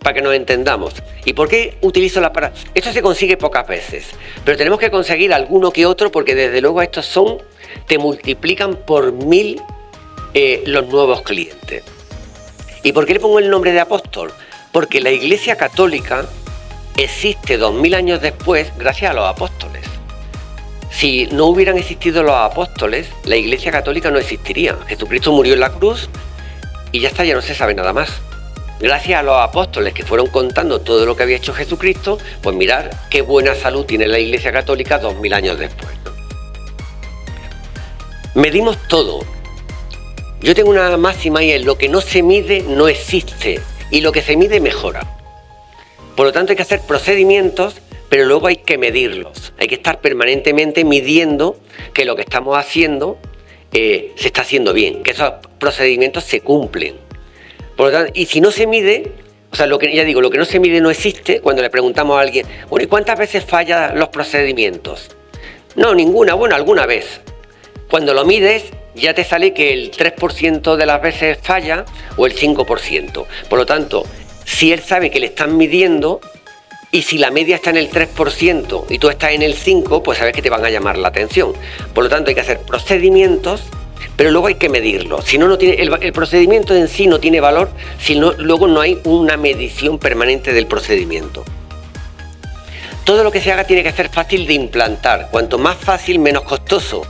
Para que nos entendamos. ¿Y por qué utilizo la palabra? Esto se consigue pocas veces, pero tenemos que conseguir alguno que otro, porque desde luego estos te multiplican por 1000 los nuevos clientes. ¿Y por qué le pongo el nombre de apóstol? Porque la Iglesia Católica existe 2000 años después gracias a los apóstoles. Si no hubieran existido los apóstoles, la Iglesia Católica no existiría. Jesucristo murió en la cruz y ya está, ya no se sabe nada más. Gracias a los apóstoles que fueron contando todo lo que había hecho Jesucristo, pues mirad qué buena salud tiene la Iglesia Católica 2000 años después, ¿no? Medimos todo. Yo tengo una máxima y es: lo que no se mide no existe y lo que se mide mejora. Por lo tanto hay que hacer procedimientos, pero luego hay que medirlos. Hay que estar permanentemente midiendo que lo que estamos haciendo se está haciendo bien, que esos procedimientos se cumplen. Por lo tanto, y si no se mide, o sea, lo que no se mide no existe. Cuando le preguntamos a alguien, bueno, ¿y cuántas veces fallan los procedimientos? No, ninguna, bueno, alguna vez. Cuando lo mides, ya te sale que el 3% de las veces falla o el 5%. Por lo tanto, si él sabe que le están midiendo y si la media está en el 3% y tú estás en el 5%, pues sabes que te van a llamar la atención. Por lo tanto, hay que hacer procedimientos, pero luego hay que medirlo. Si no, el procedimiento en sí no tiene valor, si no, luego no hay una medición permanente del procedimiento. Todo lo que se haga tiene que ser fácil de implantar. Cuanto más fácil, menos costoso.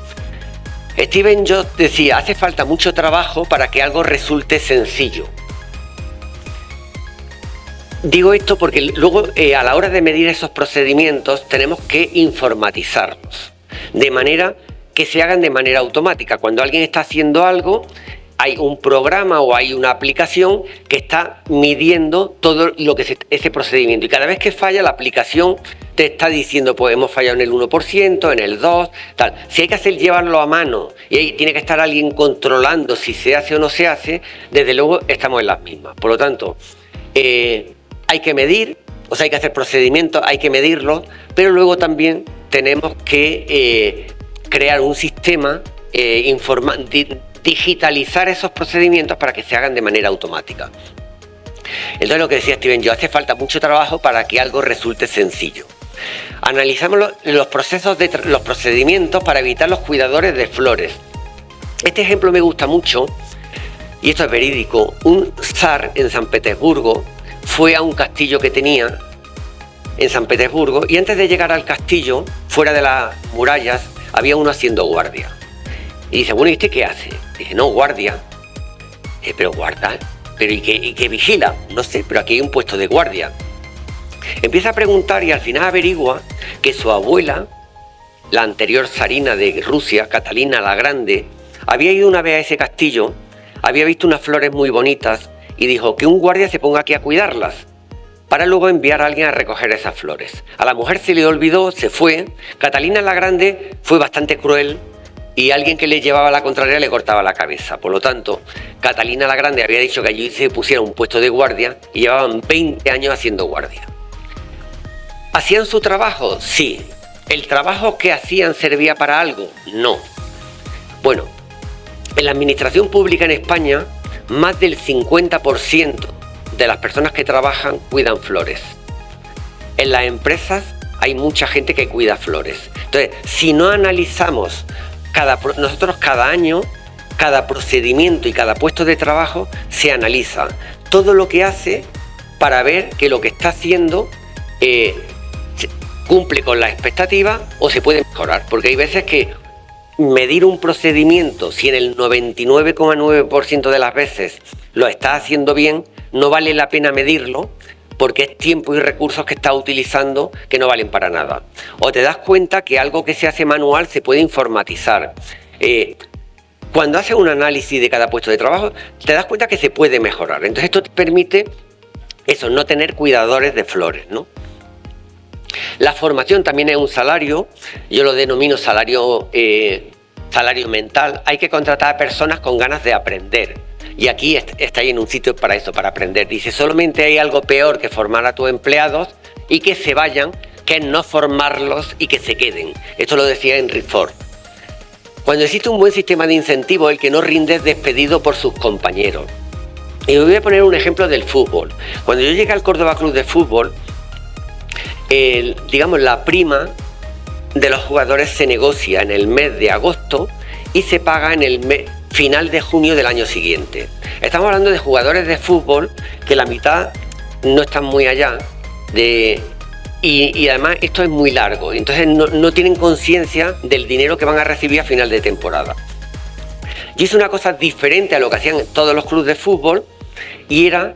Steve Jobs decía: hace falta mucho trabajo para que algo resulte sencillo. Digo esto porque luego a la hora de medir esos procedimientos tenemos que informatizarlos, de manera que se hagan de manera automática. Cuando alguien está haciendo algo, hay un programa o hay una aplicación que está midiendo todo lo que es ese procedimiento, y cada vez que falla la aplicación te está diciendo, pues hemos fallado en el 1%, en el 2%, tal. Si hay que llevarlo a mano y ahí tiene que estar alguien controlando si se hace o no se hace, desde luego estamos en las mismas. Por lo tanto, hay que medir, o sea, hay que hacer procedimientos, hay que medirlos, pero luego también tenemos que crear un sistema, digitalizar esos procedimientos para que se hagan de manera automática. Entonces, lo que decía Steve Jobs, hace falta mucho trabajo para que algo resulte sencillo. Analizamos los procedimientos para evitar los cuidadores de flores. Este ejemplo me gusta mucho, y esto es verídico. Un zar en San Petersburgo fue a un castillo que tenía en San Petersburgo, y antes de llegar al castillo, fuera de las murallas, había uno haciendo guardia. Y dice, bueno, ¿y este qué hace? Dice, no, guardia. Pero guarda, pero ¿y qué vigila? No sé, pero aquí hay un puesto de guardia. Empieza a preguntar y al final averigua que su abuela la anterior zarina de Rusia, Catalina la Grande, había ido una vez a ese castillo, había visto unas flores muy bonitas y dijo que un guardia se ponga aquí a cuidarlas, para luego enviar a alguien a recoger esas flores. A la mujer se le olvidó, se fue. Catalina la Grande fue bastante cruel y alguien que le llevaba la contraria le cortaba la cabeza. Por lo tanto, Catalina la Grande había dicho que allí se pusiera un puesto de guardia y llevaban 20 años haciendo guardia. ¿Hacían su trabajo? Sí. ¿El trabajo que hacían servía para algo? No. Bueno, en la administración pública en España, más del 50% de las personas que trabajan cuidan flores. En las empresas hay mucha gente que cuida flores. Entonces, si no analizamos nosotros cada año, cada procedimiento y cada puesto de trabajo, se analiza todo lo que hace para ver que lo que está haciendo cumple con las expectativas o se puede mejorar. Porque hay veces que medir un procedimiento, si en el 99,9% de las veces lo está haciendo bien, no vale la pena medirlo porque es tiempo y recursos que está utilizando que no valen para nada. O te das cuenta que algo que se hace manual se puede informatizar. Cuando haces un análisis de cada puesto de trabajo, te das cuenta que se puede mejorar. Entonces esto te permite no tener cuidadores de flores, ¿no? La formación también es un salario, yo lo denomino salario mental. Hay que contratar a personas con ganas de aprender. Y aquí estáis en un sitio para eso, para aprender. Dice, solamente hay algo peor que formar a tus empleados y que se vayan, que es no formarlos y que se queden. Esto lo decía Henry Ford. Cuando existe un buen sistema de incentivos, el que no rinde es despedido por sus compañeros. Y os voy a poner un ejemplo del fútbol. Cuando yo llegué al Córdoba Club de Fútbol, la prima de los jugadores se negocia en el mes de agosto y se paga en el final de junio del año siguiente. Estamos hablando de jugadores de fútbol que la mitad no están muy allá y además esto es muy largo, entonces no tienen conciencia del dinero que van a recibir a final de temporada. Yo hice una cosa diferente a lo que hacían todos los clubes de fútbol y era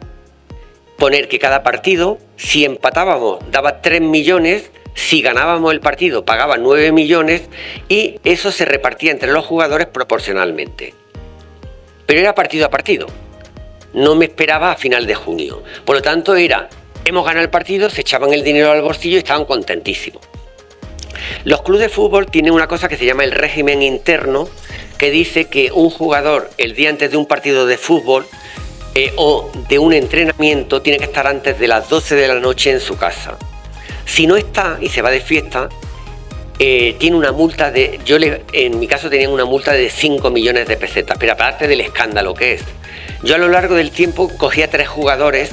poner que cada partido, si empatábamos, daba 3 millones, si ganábamos el partido pagaba 9 millones y eso se repartía entre los jugadores proporcionalmente. Pero era partido a partido, no me esperaba a final de junio. Por lo tanto hemos ganado el partido, se echaban el dinero al bolsillo y estaban contentísimos. Los clubes de fútbol tienen una cosa que se llama el régimen interno, que dice que un jugador el día antes de un partido de fútbol o de un entrenamiento tiene que estar antes de las 12 de la noche en su casa. Si no está y se va de fiesta, tiene una multa en mi caso tenían una multa de 5 millones de pesetas, pero aparte del escándalo que es. Yo a lo largo del tiempo cogí a 3 jugadores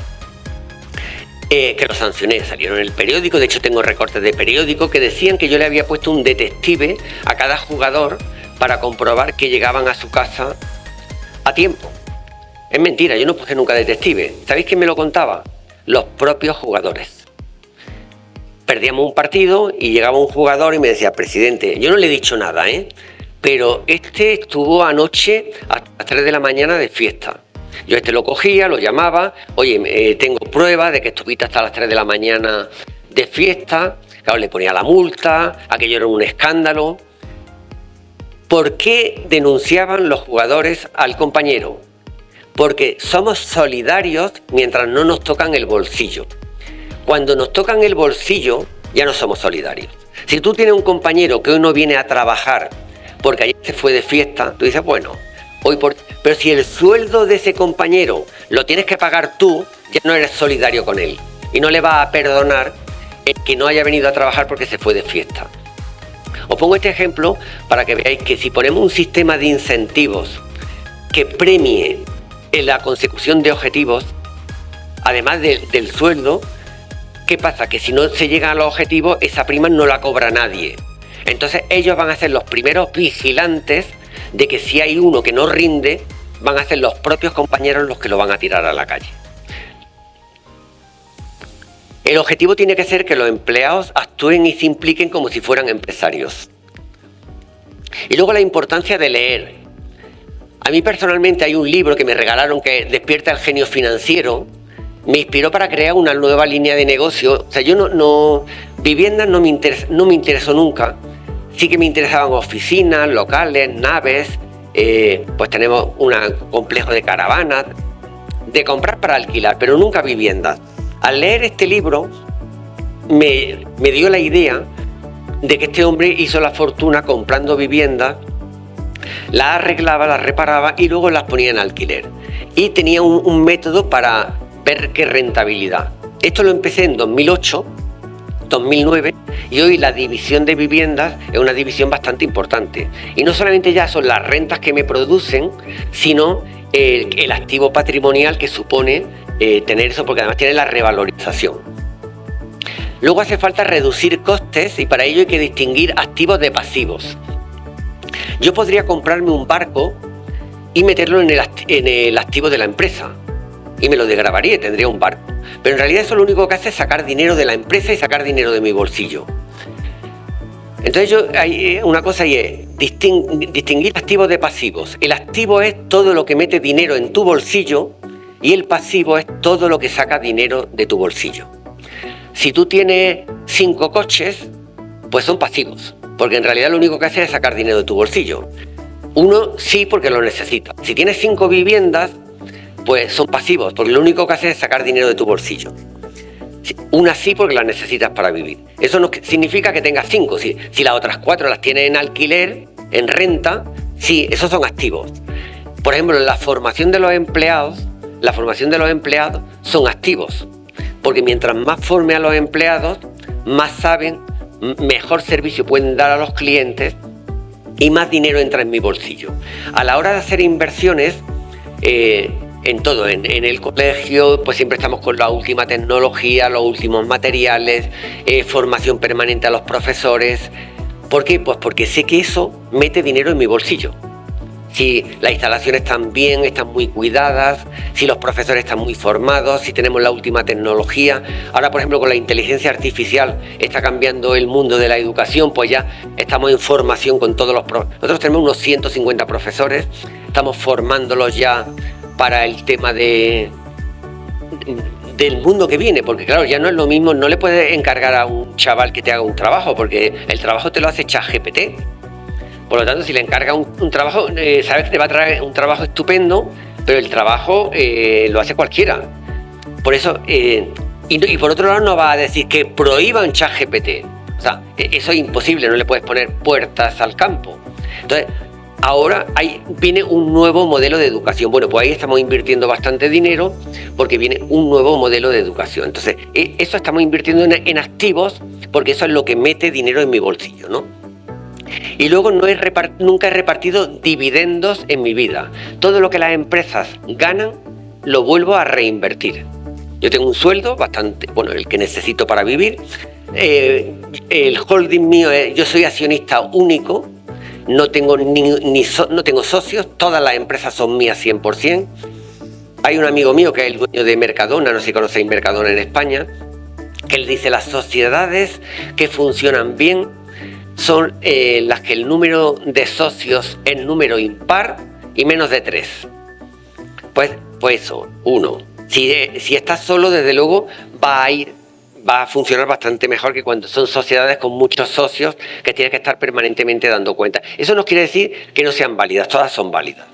que los sancioné, salieron en el periódico, de hecho tengo recortes de periódico que decían que yo le había puesto un detective a cada jugador para comprobar que llegaban a su casa a tiempo. Es mentira, yo no puse nunca detective. ¿Sabéis quién me lo contaba? Los propios jugadores. Perdíamos un partido y llegaba un jugador y me decía, presidente, yo no le he dicho nada, pero estuvo anoche hasta las 3 de la mañana de fiesta. Yo lo cogía, lo llamaba, oye, tengo pruebas de que estuviste hasta las 3 de la mañana de fiesta. Claro, le ponía la multa, aquello era un escándalo. ¿Por qué denunciaban los jugadores al compañero? Porque somos solidarios mientras no nos tocan el bolsillo. Cuando nos tocan el bolsillo, ya no somos solidarios. Si tú tienes un compañero que hoy no viene a trabajar porque ayer se fue de fiesta, tú dices, bueno, pero si el sueldo de ese compañero lo tienes que pagar tú, ya no eres solidario con él. Y no le vas a perdonar el que no haya venido a trabajar porque se fue de fiesta. Os pongo este ejemplo para que veáis que si ponemos un sistema de incentivos que premie en la consecución de objetivos, además del sueldo, ¿qué pasa? Que si no se llega a los objetivos, esa prima no la cobra nadie. Entonces ellos van a ser los primeros vigilantes de que si hay uno que no rinde, van a ser los propios compañeros los que lo van a tirar a la calle. El objetivo tiene que ser que los empleados actúen y se impliquen como si fueran empresarios. Y luego la importancia de leer. A mí personalmente hay un libro que me regalaron que Despierta el genio financiero. Me inspiró para crear una nueva línea de negocio. O sea, viviendas no me interesó nunca. sí que me interesaban oficinas, locales, naves, pues tenemos un complejo de caravanas, de comprar para alquilar, pero nunca viviendas. Al leer este libro me dio la idea de que este hombre hizo la fortuna comprando viviendas, las arreglaba, las reparaba y luego las ponía en alquiler. Y tenía un método para ver qué rentabilidad. Esto lo empecé en 2008, 2009, y hoy la división de viviendas es una división bastante importante. Y no solamente ya son las rentas que me producen, sino el activo patrimonial que supone tener eso, porque además tiene la revalorización. Luego hace falta reducir costes y para ello hay que distinguir activos de pasivos. Yo podría comprarme un barco y meterlo en el activo de la empresa y me lo desgravaría y tendría un barco. Pero en realidad eso lo único que hace es sacar dinero de la empresa y sacar dinero de mi bolsillo. Entonces hay una cosa y es distinguir activos de pasivos. El activo es todo lo que mete dinero en tu bolsillo y el pasivo es todo lo que saca dinero de tu bolsillo. Si tú tienes 5 coches, pues son pasivos, porque en realidad lo único que hace es sacar dinero de tu bolsillo. Uno sí, porque lo necesita. Si tienes 5 viviendas, pues son pasivos, porque lo único que hace es sacar dinero de tu bolsillo. Una sí, porque las necesitas para vivir. Eso no significa que tengas 5. Si las otras 4 las tienes en alquiler, en renta, sí, esos son activos. Por ejemplo, la formación de los empleados son activos, porque mientras más forme a los empleados, más saben, mejor servicio pueden dar a los clientes y más dinero entra en mi bolsillo. A la hora de hacer inversiones, en todo, en el colegio, pues siempre estamos con la última tecnología, los últimos materiales, formación permanente a los profesores. ¿Por qué? Pues porque sé que eso mete dinero en mi bolsillo. Si las instalaciones están bien, están muy cuidadas, si los profesores están muy formados, si tenemos la última tecnología. Ahora, por ejemplo, con la inteligencia artificial está cambiando el mundo de la educación, pues ya estamos en formación con todos los profesores. Nosotros tenemos unos 150 profesores, estamos formándolos ya para el tema del mundo que viene, porque claro, ya no es lo mismo, no le puedes encargar a un chaval que te haga un trabajo, porque el trabajo te lo hace ChatGPT. Por lo tanto, si le encarga un trabajo, sabes que te va a traer un trabajo estupendo, pero el trabajo lo hace cualquiera. Por eso, y por otro lado, no va a decir que prohíban ChatGPT. O sea, eso es imposible, no le puedes poner puertas al campo. Entonces, ahora viene un nuevo modelo de educación. Bueno, pues ahí estamos invirtiendo bastante dinero porque viene un nuevo modelo de educación. Entonces, eso estamos invirtiendo en activos porque eso es lo que mete dinero en mi bolsillo, ¿no? Y luego nunca he repartido dividendos en mi vida. Todo lo que las empresas ganan lo vuelvo a reinvertir. Yo tengo un sueldo bastante, bueno, el que necesito para vivir. El holding mío yo soy accionista único. No tengo no tengo socios, todas las empresas son mías 100%. Hay un amigo mío que es el dueño de Mercadona, no sé si conocéis Mercadona en España, que él dice las sociedades que funcionan bien son las que el número de socios es número impar y menos de 3. Pues eso, 1. Si estás solo, desde luego va a funcionar bastante mejor que cuando son sociedades con muchos socios que tienes que estar permanentemente dando cuenta. Eso no quiere decir que no sean válidas, todas son válidas.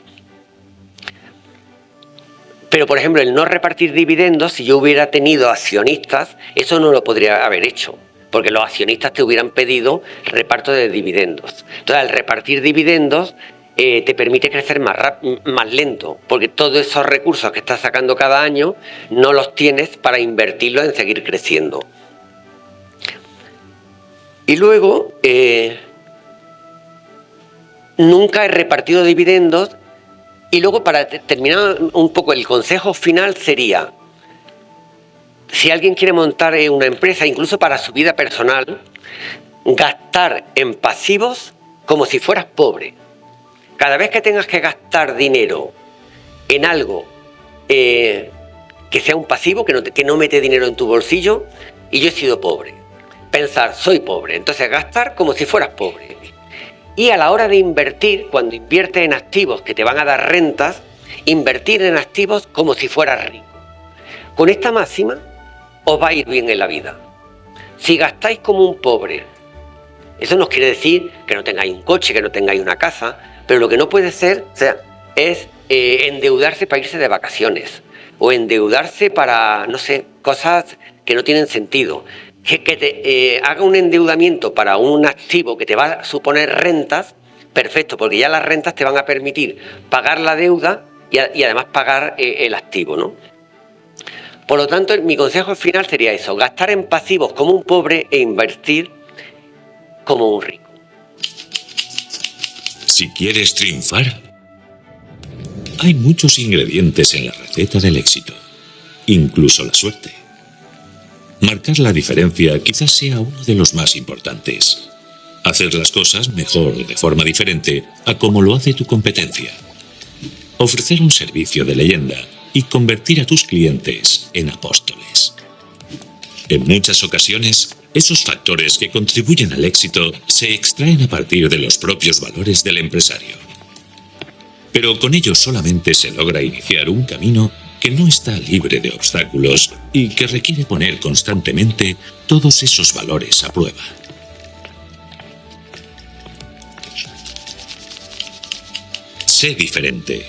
Pero, por ejemplo, el no repartir dividendos, si yo hubiera tenido accionistas, eso no lo podría haber hecho, porque los accionistas te hubieran pedido reparto de dividendos. Entonces, al repartir dividendos, te permite crecer más lento, porque todos esos recursos que estás sacando cada año no los tienes para invertirlos en seguir creciendo. Y luego, nunca he repartido dividendos. Y luego, para terminar un poco, el consejo final sería: si alguien quiere montar una empresa, incluso para su vida personal, gastar en pasivos como si fueras pobre. Cada vez que tengas que gastar dinero en algo que sea un pasivo, que no mete dinero en tu bolsillo, y yo he sido pobre. Pensar, soy pobre, entonces gastar como si fueras pobre. Y a la hora de invertir, cuando inviertes en activos que te van a dar rentas, invertir en activos como si fueras rico. Con esta máxima os va a ir bien en la vida. Si gastáis como un pobre Eso no quiere decir que no tengáis un coche, que no tengáis una casa, pero lo que no puede ser, es endeudarse para irse de vacaciones o endeudarse para, no sé, cosas que no tienen sentido. Que te haga un endeudamiento para un activo que te va a suponer rentas, perfecto, porque ya las rentas te van a permitir pagar la deuda y además pagar el activo, ¿no? Por lo tanto, mi consejo final sería eso: gastar en pasivos como un pobre e invertir como un rico. Si quieres triunfar, hay muchos ingredientes en la receta del éxito, incluso la suerte. Marcar la diferencia quizás sea uno de los más importantes. Hacer las cosas mejor de forma diferente a como lo hace tu competencia. Ofrecer un servicio de leyenda y convertir a tus clientes en apóstoles. En muchas ocasiones, esos factores que contribuyen al éxito se extraen a partir de los propios valores del empresario. Pero con ello solamente se logra iniciar un camino que no está libre de obstáculos y que requiere poner constantemente todos esos valores a prueba. Sé diferente.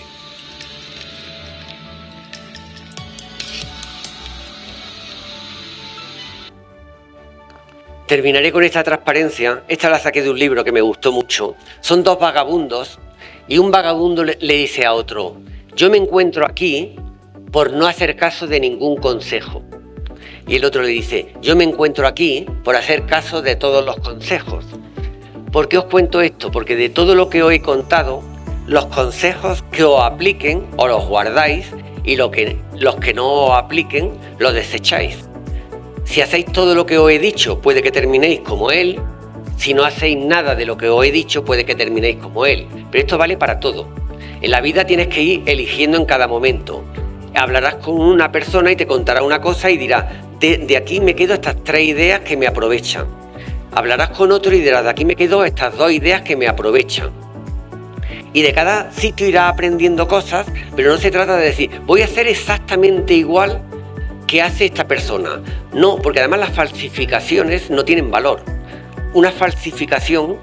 Terminaré con esta transparencia. Esta la saqué de un libro que me gustó mucho. Son dos vagabundos y un vagabundo le dice a otro: yo me encuentro aquí por no hacer caso de ningún consejo. Y el otro le dice: yo me encuentro aquí por hacer caso de todos los consejos. ¿Por qué os cuento esto? Porque de todo lo que os he contado, los consejos que os apliquen os los guardáis y los que no os apliquen los desecháis. Si hacéis todo lo que os he dicho, puede que terminéis como él. Si no hacéis nada de lo que os he dicho, puede que terminéis como él. Pero esto vale para todo. En la vida tienes que ir eligiendo en cada momento. Hablarás con una persona y te contará una cosa y dirá: de aquí me quedo estas 3 ideas que me aprovechan. Hablarás con otro y dirás: de aquí me quedo estas 2 ideas que me aprovechan. Y de cada sitio irás aprendiendo cosas, pero no se trata de decir: voy a hacer exactamente igual que hace esta persona. No, porque además las falsificaciones no tienen valor. Una falsificación,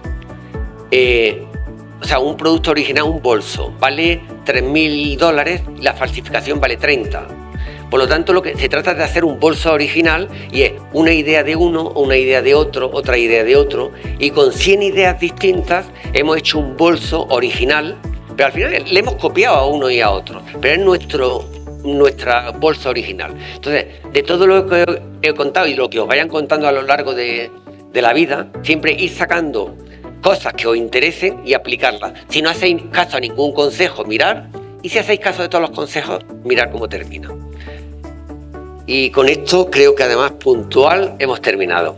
un producto original, un bolso, vale $3.000, la falsificación vale 30. Por lo tanto, lo que se trata es de hacer un bolso original, y es una idea de uno, una idea de otro, otra idea de otro, y con 100 ideas distintas hemos hecho un bolso original, pero al final le hemos copiado a uno y a otro, pero es nuestra bolsa original. Entonces, de todo lo que he contado y lo que os vayan contando a lo largo de la vida, siempre ir sacando cosas que os interesen y aplicarlas. Si no hacéis caso a ningún consejo, mirad, y si hacéis caso de todos los consejos, mirad cómo termina. Y con esto creo que además puntual hemos terminado.